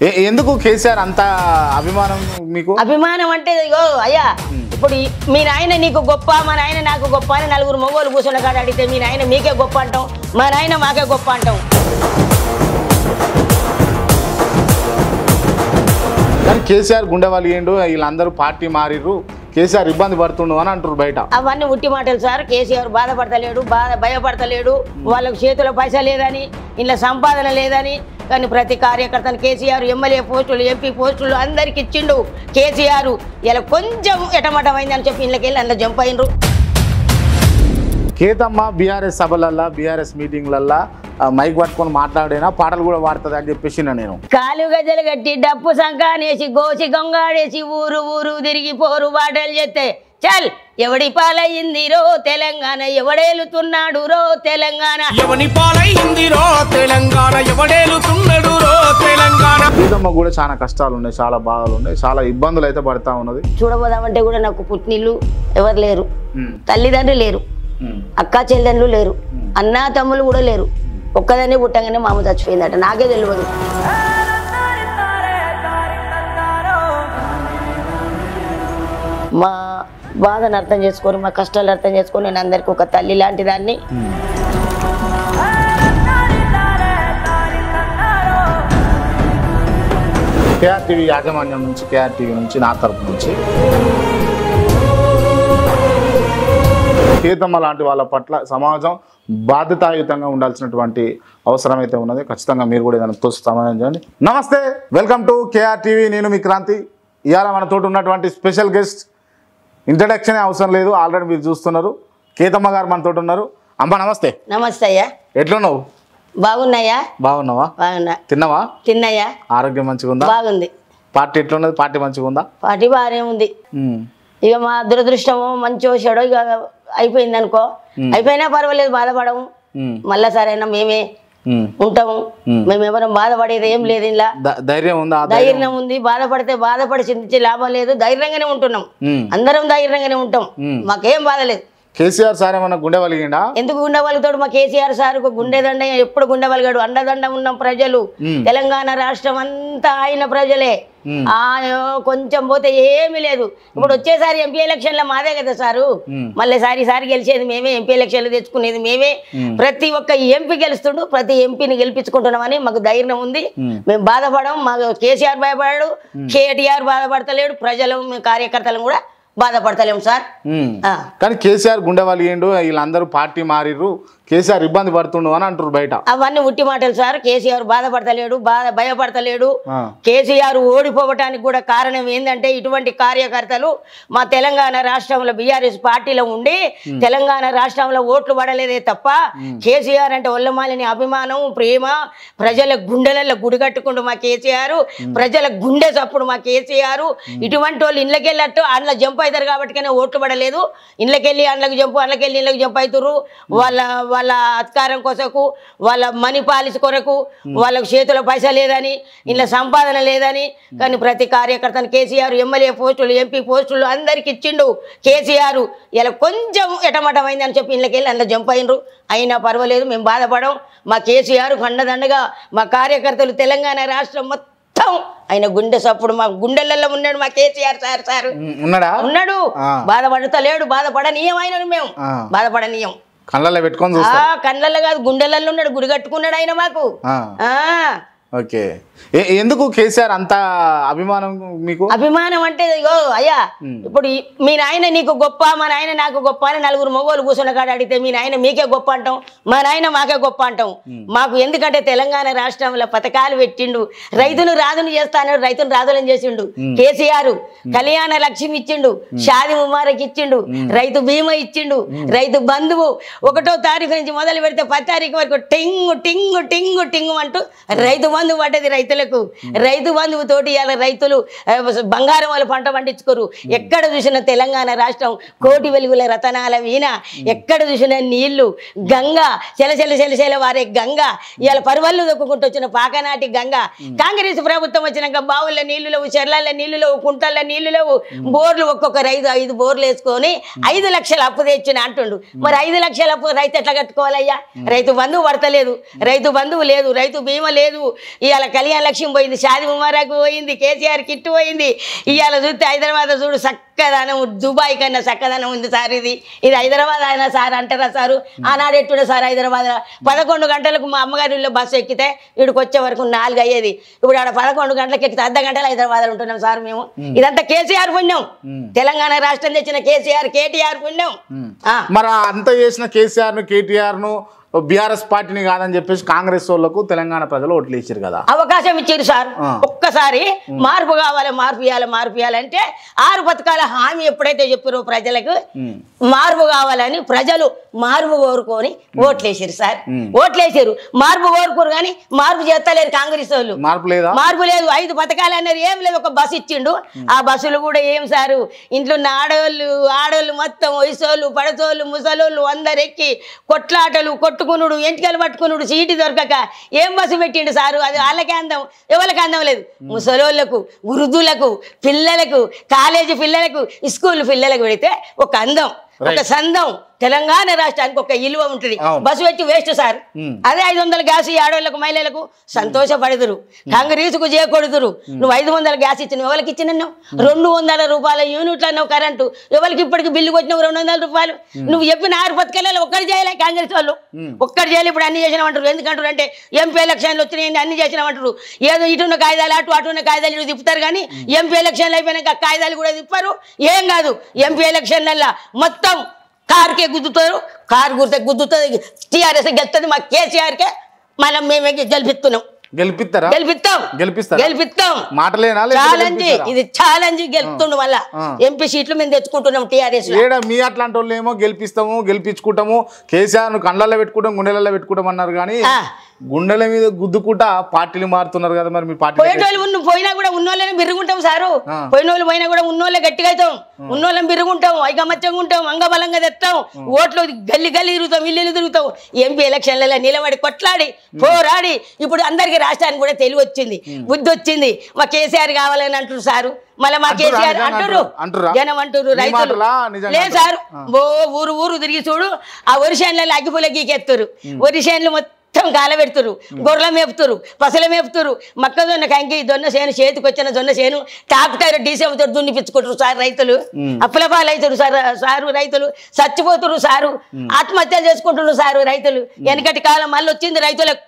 ఎందుకు కేసీఆర్ అంత అభిమానం మీకు? అభిమానం అంటే ఇగో అయ్యా, ఇప్పుడు మీ నాయన నీకు గొప్ప, మా నాయన నాకు గొప్ప అని నలుగురు మొగోళ్ళు కూర్చున్న కాడ అడిగితే మీ నాయన మీకే గొప్ప అంటాం, మా నాయన మాకే గొప్ప అంటాం. కానీ కేసీఆర్ గుండె వలిగిండు, వీళ్ళందరూ పార్టీ మారిర్రు, కేసీఆర్ ఇబ్బంది పడుతుండు అని అంటారు బయట. అవన్నీ ఉట్టి మాటలు సార్. కేసీఆర్ బాధపడతలేడు, భయపడతలేడు. వాళ్ళకు చేతిలో పైసా లేదని, ఇంట్లో సంపాదన లేదని, కానీ ప్రతి కార్యకర్తను కేసీఆర్ ఎమ్మెల్యే పోస్టులు, ఎంపీ పోస్టులు అందరికి ఇచ్చిండు కేసీఆర్. ఇలా కొంచెం ఎటమటమైందని చెప్పి ఇళ్ళకెళ్ళి అందులో జంప్ అయినరు. కేతమ్మ బీఆర్ఎస్ సభలల్లా, బీఆర్ఎస్ మీటింగ్లల్లా మైక్ పట్టుకొని మాట్లాడేనా, పాటలు కూడా వాడుతుంది అని చెప్పేసి నేను. కాలు గజలు కట్టి డప్పు సంకానేసి గోసి గొంగాడేసి ఊరు ఊరు తిరిగి పోరు బాటలు చేస్తే చల్ ఎవడి పాలయ్యింది రో తెలంగాణ, ఎవడేలుతున్నాడు రో తెలంగాణ, ఎవని పాలయ్యింది రో తెలంగాణ, ఎవడేలుతున్నాడు రో తెలంగాణ. కేతమ్మ కూడా చాలా కష్టాలు ఉన్నాయి, చాలా బాధలు ఉన్నాయి, చాలా ఇబ్బందులు అయితే పడతా ఉన్నది. చూడబోదామంటే కూడా నాకు పుట్టినిల్లు ఎవరు లేరు, తల్లిదండ్రులు లేరు, అక్క చెల్లెళ్ళు లేరు, అన్నా తమ్ముళ్ళు కూడా లేరు. ఒక్కదాన్ని పుట్టంగానే మా అమ్మ చచ్చిపోయిందట, నాకే తెలియదు. మా బాధను అర్థం చేసుకొని, మా కష్టాలు అర్థం చేసుకొని, నేను అందరికి ఒక తల్లి లాంటి దాన్ని. కేఆర్ టీవీ యాజమాన్యం నుంచి, కేఆర్ టీవీ నుంచి, నా తరపు నుంచి కేతమ్మ లాంటి వాళ్ళ పట్ల సమాజం బాధ్యతాయుతంగా ఉండాల్సినటువంటి అవసరం అయితే ఉన్నది. ఖచ్చితంగా మీరు కూడా ఏదైనా తోసి సమాధానం చేయండి. నమస్తే, వెల్కమ్ టు కేఆర్ టీవీ. నేను మీ క్రాంతి. ఇవాళ మనతోటి ఉన్నటువంటి స్పెషల్ గెస్ట్, ఇంట్రడక్షన్ అవసరం లేదు, ఆల్రెడీ మీరు చూస్తున్నారు. కేతమ్మ గారు మనతోటి ఉన్నారు. అమ్మ నమస్తే. నమస్తే అయ్యా. ఎట్లున్నావు? బాగున్నాయా? బాగున్నావా? బాగున్నా. తిన్నావా? తిన్నాయా? ఆరోగ్యం మంచిగా ఉందా? బాగుంది. పార్టీ ఎట్లున్నది? పార్టీ మంచిగా ఉందా? పార్టీ బాగానే ఉంది. ఇక మా దురదృష్టము మంచో చెడో ఇక అయిపోయింది అనుకో, అయిపోయినా పర్వాలేదు, బాధపడము. మళ్ళా సరైనా మేమే ఉంటాము, మేమెవరం బాధపడేది ఏం లేదు. ఇలా ధైర్యం ఉందా? ధైర్యం ఉంది. బాధపడితే బాధపడి చింతించే లాభం లేదు. ధైర్యంగానే ఉంటున్నాం, అందరం ధైర్యంగానే ఉంటాం, మాకేం బాధ లేదు. కేసీఆర్ సార్ ఏమన్నా గుండె వలిగిండా? ఎందుకు గుండె వలుగుతాడు? మా కేసీఆర్ సార్ గుండె దండ ఎప్పుడు గుండె వలిగాడు. అండదండ ఉన్నాం ప్రజలు, తెలంగాణ రాష్ట్రం అంతా ఆయన ప్రజలే. కొంచెం పోతే ఏమీ లేదు. ఇప్పుడు వచ్చేసారి ఎంపీ ఎలక్షన్లో మాదే కదా సారు, మళ్ళీ సారి గెలిచేది మేమే, ఎంపీ ఎలక్షన్లు తెచ్చుకునేది మేమే. ప్రతి ఒక్క ఎంపీ గెలుస్తుండు, ప్రతి ఎంపీని గెలిపించుకుంటున్నామని మాకు ధైర్యం ఉంది. మేము బాధపడం, మాకు కేసీఆర్ భయపడాడు, కేటీఆర్ బాధపడతలేడు, ప్రజలు కార్యకర్తలు కూడా బాధపడతలేము సార్. కానీ కేసీఆర్ గుండె వలిగిండు, వీళ్ళందరూ పార్టీ మారిర్రు, కేసీఆర్ ఇబ్బంది పడుతుండు అని అంటారు బయట. అవన్నీ ఉట్టి మాటలు సార్. కేసీఆర్ బాధపడతలేడు, భయపడతలేడు. కేసీఆర్ ఓడిపోవటానికి కూడా కారణం ఏంటంటే ఇటువంటి కార్యకర్తలు మా తెలంగాణ రాష్ట్రంలో బీఆర్ఎస్ పార్టీలో ఉండి తెలంగాణ రాష్ట్రంలో ఓట్లు పడలేదే తప్ప, కేసీఆర్ అంటే ఒళ్ళమాలిని అభిమానం, ప్రేమ, ప్రజల గుండెలలో గుడి కట్టుకుంటూ మా కేసీఆర్, ప్రజల గుండె చప్పుడు మా కేసీఆర్. ఇటువంటి వాళ్ళు ఇళ్ళకెళ్ళట్టు అందులో జంప్ అవుతారు కాబట్టి ఓట్లు పడలేదు. ఇళ్ళకెళ్ళి అందులోకి జంపు, అందులోకెళ్ళి ఇళ్ళకి జంప్ అవుతారు. వాళ్ళ అధికారం కొరకు, వాళ్ళ మనీ పాలసీ కొరకు, వాళ్ళకు చేతిలో పైసా లేదని, ఇంట్లో సంపాదన లేదని, కానీ ప్రతి కార్యకర్తను కేసీఆర్ ఎమ్మెల్యే పోస్టులు, ఎంపీ పోస్టులు అందరికి ఇచ్చిండు కేసీఆర్. ఇలా కొంచెం ఎటమటమైందని చెప్పి ఇళ్ళకెళ్ళి అందులో జంప్ అయినరు. అయినా పర్వాలేదు, మేము బాధపడం. మా కేసీఆర్ కండదండగా మా కార్యకర్తలు తెలంగాణ రాష్ట్రం మొత్తం ఆయన గుండె సప్పుడు, మా గుండెలలో ఉన్నాడు మా కేసీఆర్ సార్ ఉన్నాడు. బాధపడతలేడు, బాధపడనీయం ఆయన, మేము బాధపడనీయం. కళ్ళల్లో పెట్టుకొని కళ్ళల్లో కాదు, గుండెలలో ఉన్నాడు, గుడి కట్టుకున్నాడు ఆయన మాకు. ఓకే, ఎందుకు కేసీఆర్ అంత అభిమానం మీకు? అభిమానం అంటే ఇగో అయ్యా, ఇప్పుడు మీ నాయన నీకు గొప్ప, మా నాయన నాకు గొప్ప అని నలుగురు మొగోళ్ళు కూర్చున్న కాడ అడిగితే మీ నాయన మీకే గొప్ప అంటాం, మా నాయన మాకే గొప్ప అంటాం. మాకు ఎందుకంటే తెలంగాణ రాష్ట్రంలో పథకాలు పెట్టిండు, రైతును రాజును చేస్తాను, రైతును రాజులను చేసిండు కేసీఆర్. కళ్యాణ లక్ష్మి ఇచ్చిండు, షాది ముబారక్ ఇచ్చిండు, రైతు బీమా ఇచ్చిండు, రైతు బంధువు 1వ తారీఖు నుంచి మొదలు పెడితే 10వ తారీఖు వరకు టింగు టింగు టింగు టింగు అంటూ రైతు బంధువు పడ్డది రైతులకు. రైతు బంధువు తోటి ఇలా రైతులు బంగారం వాళ్ళు పంట పండించుకోరు. ఎక్కడ చూసినా తెలంగాణ రాష్ట్రం కోటి వెలుగుల రతనాల వీణ, ఎక్కడ చూసినా నీళ్లు, గంగ చెలచెల వారే గంగ, ఇవాళ పరువళ్ళు దొక్కుంటూ వచ్చిన పాకనాటి గంగ. కాంగ్రెస్ ప్రభుత్వం వచ్చినాక బావుల నీళ్లు లేవు, చెర్ల నీళ్లు లేవు, కుంటల నీళ్లు లేవు, బోర్లు ఒక్కొక్క రైతు 5 బోర్లు వేసుకొని 5 లక్షల అప్పు తెచ్చిన అంటుండు. మరి 5 లక్షల అప్పు రైతు ఎట్లా కట్టుకోవాలయ్యా? రైతు బంధువు పడతలేదు, రైతు బంధువు లేదు, రైతు బీమా లేదు, ఇవాళ కళ్యాణ లక్ష్యం పోయింది, షాది ముబారక్ పోయింది, కేసీఆర్ కిట్టు పోయింది. ఇవాళ చూస్తే హైదరాబాద్ చూడు చక్కదనం, దుబాయ్ కన్నా చక్కదనం ఉంది సార్. ఇది హైదరాబాద్ అయినా సార్ అంటారా సారు? ఆనాడు ఎట్టుండే సార్ హైదరాబాద్ 11 గంటలకు మా అమ్మగారిలో బస్సు ఎక్కితే ఇక్కడికి వచ్చే వరకు 4 అయ్యేది. ఇప్పుడు ఆడ 11 గంటలకు ఎక్కితే అర్ధ గంటలు హైదరాబాద్లో ఉంటున్నాం సార్ మేము. ఇదంతా కేసీఆర్ పుణ్యం, తెలంగాణ రాష్ట్రం తెచ్చిన కేసీఆర్ కేటీఆర్ పుణ్యం. మరి అంత చేసిన కేసీఆర్ను కేటీఆర్ను బీఆర్ఎస్ పార్టీని కాదని చెప్పేసి కాంగ్రెస్ వాళ్ళకు తెలంగాణ ప్రజలు ఓట్లు ఇచ్చారు కదా, అవకాశం ఇచ్చారు సార్. ఒక్కసారి మార్పు కావాలి, మార్పు ఇవ్వాలంటే 6 పథకాల హామీ ఎప్పుడైతే చెప్పారో ప్రజలకు మార్పు కావాలని ప్రజలు మార్పు కోరుకొని ఓట్లేసారు సార్. ఓట్లేసారు, మార్పు కోరుకోరు కానీ మార్పు చేస్తలేరు కాంగ్రెస్ వాళ్ళు. మార్పు లేదు. 5 పథకాలు అన్నారు, ఏం లేదు. ఒక బస్సు ఇచ్చిండు, ఆ బస్సులు కూడా ఏం సారు, ఇంట్లో ఉన్న ఆడోళ్ళు మొత్తం వయసోళ్ళు పడతోళ్ళు ముసలోళ్ళు అందరు ఎక్కి కొట్లాటలు కొట్టుకునుడు, ఎంటికలు పట్టుకునుడు, సీటు దొరకక ఏం బస్సు పెట్టిండు సారు. అది వాళ్ళకే అందం, ఎవరికి అందం లేదు. ముసలోళ్లకు, వృద్ధులకు, పిల్లలకు, కాలేజీ పిల్లలకు, స్కూల్ పిల్లలకు పెడితే ఒక అందం, ఒక సందం. తెలంగాణ రాష్ట్రానికి ఒక ఇలువ ఉంటుంది. బస్సు పెట్టి వేస్ట్ సార్. అదే 500 గ్యాస్ ఆడవాళ్ళకు మహిళలకు సంతోషపడుదురు, కాంగ్రెస్కు చేయకూడదురు. నువ్వు 500 గ్యాస్ ఇచ్చినావు, ఎవరికి ఇచ్చినావు? 200 రూపాయల యూనిట్లు అన్నావు కరెంటు, ఎవరికి ఇప్పటికి బిల్లు కొట్టినావు 200 రూపాయలు. నువ్వు చెప్పిన 6 పథకాలలో ఒక్కటి చేయలే కాంగ్రెస్ వాళ్ళు, ఒక్కటి చేయాలి. ఇప్పుడు అన్ని చేసినామంటారు. ఎందుకంటారు అంటే ఎంపీ ఎలక్షన్లు వచ్చినాయి అన్ని చేసినామంటారు. ఏదో ఇటున్న కాయిదాలు అటున్న కాయిదాలు ఇటు తిప్పుతారు కానీ ఎంపీ ఎలక్షన్లు అయిపోయినాక కాయిదాలు కూడా తిప్పారు. ఏం కాదు, ఎంపీ ఎలక్షన్లలో మొత్తం కారుకే గుద్దుతారు, కారు గుద్దుతుంది, టీఆర్ఎస్ గెలుస్తుంది, మా కేసీఆర్కే మనం మేమే గెలిపిస్తున్నాం. గెలిపిస్తాం మాటలేనా? ఛాలెంజ్, ఇది ఛాలెంజ్. గెలుపుతుండు మళ్ళా ఎంపీ సీట్లు మేము తెచ్చుకుంటున్నాం టీఆర్ఎస్. మీ అట్లాంటి వాళ్ళు ఏమో గెలిపించుకుంటాము, కేసీఆర్ ను కళ్ళల్లో పెట్టుకుంటాం, గుండెలలో పెట్టుకుంటాం అన్నారు కానీ గుండెల మీద గుద్దుకుంటా పార్టీలు మారుతున్నారు కదా. మరి మీ పార్టీ పోయినా కూడా ఉన్నోళ్ళని బిరుగుంటాం సారు. పోయినోళ్ళు పోయినా కూడా ఉన్నోళ్ళే గట్టిగా అవుతాం, ఉన్నోళ్ళని బిరుగుంటాం, ఐకమత్యంగా ఉంటాం, అంగబలంగా తెస్తాం, ఓట్లు గల్లి తిరుగుతాం, ఇల్లు తిరుగుతాం. ఎంపీ ఎలక్షన్లలో నిలబడి కొట్లాడి పోరాడి ఇప్పుడు అందరికి రాష్ట్రానికి కూడా తెలివి వచ్చింది, బుద్ధి వచ్చింది. మా కేసీఆర్ కావాలని అంటారు సారు. మళ్ళీ మా కేసీఆర్ అంటారు, జనం అంటారు, రైతులు లేదు సార్. ఊరు తిరిగి చూడు, ఆ వరిసేన్లలో అగ్గిపూల గీకెత్తారు, వరిసేన్లు మొత్తం కాల పెడుతురు, గొర్రెల మేపుతురు, పసల మేపుతురు, మొక్కజొన్న కంకి జొన్న చేను, చేతికి వచ్చిన జొన్న చేను ట్రాక్టర్ డీసెంతో దున్నిపించుకుంటారు సార్ రైతులు. అప్పుల పాలవుతారు సారు రైతులు, చచ్చిపోతురు సారు, ఆత్మహత్యలు చేసుకుంటున్నారు సారు రైతులు. వెనకటి కాలం మళ్ళీ వచ్చింది రైతులకు.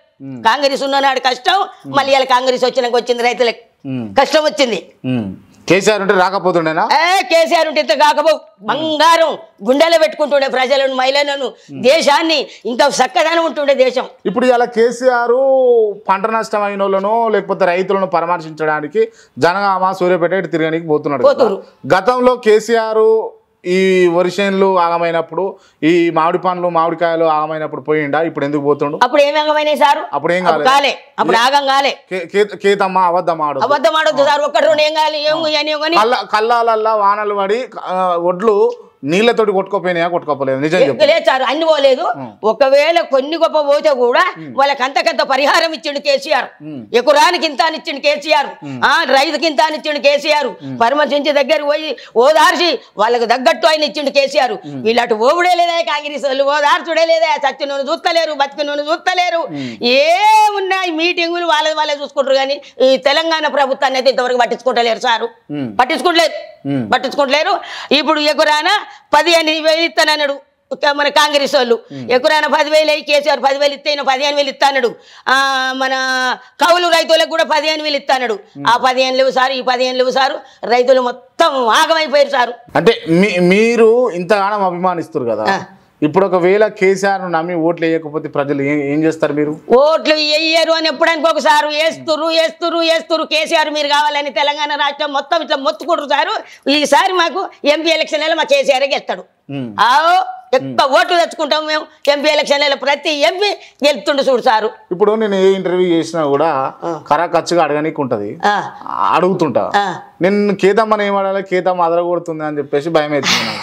కాంగ్రెస్ ఉన్ననాడు కష్టం, మళ్ళీ ఇలా కాంగ్రెస్ వచ్చినాక వచ్చింది రైతులకు కష్టం వచ్చింది. కేసీఆర్ ఉంటే రాకపోతుండేనా? కేసీఆర్ ఉంటే ఇంత కాకపో బంగారం గుండెలో పెట్టుకుంటుండే ప్రజలను, మహిళలను, దేశాన్ని ఇంకా చక్కదనం ఉంటుండే దేశం. ఇప్పుడు ఇలా కేసీఆర్ పంట నష్టం అయిన వాళ్ళను లేకపోతే రైతులను పరామర్శించడానికి జనగామ సూర్యాపేట తిరగడానికి పోతున్నాడు. గతంలో కేసీఆర్ ఈ వరిసేన్లు ఆగమైనప్పుడు, ఈ మామిడి పండ్లు మామిడికాయలు ఆగమైనప్పుడు పోయిండా? ఇప్పుడు ఎందుకు పోతుండు? అప్పుడు ఏమి ఆగమైనాయి సారు? అప్పుడు ఏం కాలే, అప్పుడు ఆగం కాలే. కేతమ్మ అబద్ధం ఆడొద్దు సార్. ఒక్కటి రెండు ఏం కాలి, కళ్ళాలల్లా వానలు పడి ఒడ్లు నీళ్లతోటి కొట్టుకోపోలేదు నిజం లేదు సార్. అన్ని పోలేదు. ఒకవేళ కొన్ని గొప్ప పోతే కూడా వాళ్ళకి అంతకంత పరిహారం ఇచ్చిండు కేసీఆర్. ఎకరానికి ఇంత అని ఇచ్చిండు కేసీఆర్, రైతుకి ఇంత అని ఇచ్చిండు కేసీఆర్. పరామర్శించి దగ్గర పోయి ఓదార్చి వాళ్ళకి తగ్గట్టు ఆయన ఇచ్చిండు కేసీఆర్. వీళ్ళటు ఓవుడే లేదా కాంగ్రెస్ వాళ్ళు, ఓదార్చుడే లేదా, చచ్చి నూనె చూస్తలేరు, బతికి నూనె చూస్తలేరు. ఏమున్నాయి మీటింగులు వాళ్ళే చూసుకుంటారు కానీ ఈ తెలంగాణ ప్రభుత్వాన్ని అయితే ఇంతవరకు పట్టించుకుంటలేరు సారు, పట్టించుకుంటలేరు. ఇప్పుడు ఎకరాన 15,000 ఇస్తానన్నాడు మన కాంగ్రెస్ వాళ్ళు. ఎకరాన 10,000 కేసీఆర్ 10,000 ఇస్తే 15,000 ఇస్తాడు. మన కౌలు రైతులకు కూడా 15,000 ఇస్తాడు. ఆ 15 లేవు సార్, ఈ 15 లేవు సారు. రైతులు మొత్తం ఆగమైపోయారు సారు. అంటే మీరు ఇంతగానం అభిమానిస్తారు కదా, ఇప్పుడు ఒకవేళ కేసీఆర్ నమ్మి ఓట్లు వేయకపోతే ప్రజలు ఏం చేస్తారు? మీరు ఓట్లు వేయరు అని ఎప్పుడానికి ఒకసారి వేస్తురు. కేసీఆర్ మీరు కావాలని తెలంగాణ రాష్ట్రం మొత్తం ఇట్లా మొత్తుకుంటారు సారు. ఈసారి మాకు ఎంపీ ఎలక్షన్లలో మా కేసీఆర్ గెలుస్తాడు. ఎక్కువ ఓట్లు తెచ్చుకుంటాం మేము ఎంపీ ఎలక్షన్లలో. ప్రతి ఎంపీ గెలుతుండు చూడు సారు. ఇప్పుడు నేను ఏ ఇంటర్వ్యూ చేసినా కూడా ఖర్చుగా అడగనీకి ఉంటది, అడుగుతుంటా. నేను కేతమ్మని ఏం అడగాలి, కేతమ్మ అదరగొడుతుంది అని చెప్పేసి భయం అవుతుంది.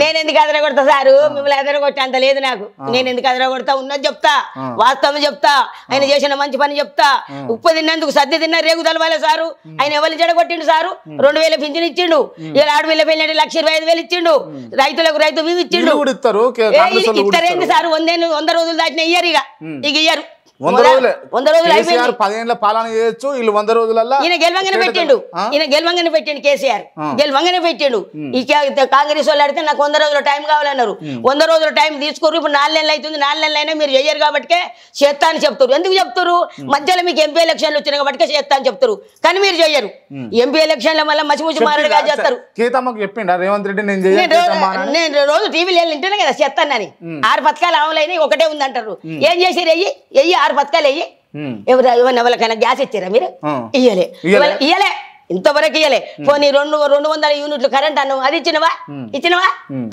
నేను ఎందుకు అదరగొడతా సారు? మిమ్మల్ని ఎదరగొట్టే అంత లేదు నాకు. నేను ఎందుకు అదరగొడతా? ఉన్నది చెప్తా, వాస్తవం చెప్తా, ఆయన చేసిన మంచి పని చెప్తా. ఉప్పు తిన్నందుకు సద్ది తిన్నా రేగు తలవాలే సారు. ఆయన ఎవరిని చెడగొట్టిండు సారు? 2,000 పింఛన్ ఇచ్చిండు, 6,000 పెళ్ళి 1,25,000 ఇచ్చిండు, రైతులకు రైతు ఇచ్చిండు. ఇస్తారేంటి సార్? 100 రోజులు దాటిన ఇయ్యరు, ఇక ఇయ్యరు. 100 రోజులే 100 రోజులు కేసీఆర్ 10 ఏళ్ల పాలన చేయొచ్చు, వీళ్ళు 100 రోజులల్లో ఈయన గెలవంగానే పెట్టిండు కేసీఆర్ గెలవంగానే పెట్టిండు. ఈ కాంగ్రెస్ వాళ్ళు అడిగితే నాకు 100 రోజుల టైం కావాలన్నారు. 100 రోజుల టైం తీసుకోరు. ఇప్పుడు 4 నెలలు అవుతుంది. 4 నెలలు అయినా మీరు చెయ్యరు కాబట్టి చేస్తా అని చెప్తారు. ఎందుకు చెప్తారు? మధ్యలో మీకు ఎంపీ ఎలక్షన్లు వచ్చినాయి కాబట్టి చేస్తా అని చెప్తారు, కానీ మీరు చెయ్యరు. ఎంపీ ఎలక్షన్ల మళ్ళీ మసిముసి మారడుగా చేస్తారు. కేతమ్మకు చెప్పిండా రేవంత్ రెడ్డి నేను రోజు టీవీలో వింటున్నా కదా చేస్తానని. 6 పథకాలు అమలైనవి, ఒకటే ఉంది అంటారు. ఏం చేసిరు? వెయ్యి 6 పథకాలు వెయ్యి. ఎవరికైనా గ్యాస్ ఇచ్చారా మీరు? ఇయ్యలే, ఇంతవరకు ఇయ్యలే. పోనీ 200 యూనిట్లు కరెంట్ అన్నావు, అది ఇచ్చినవా?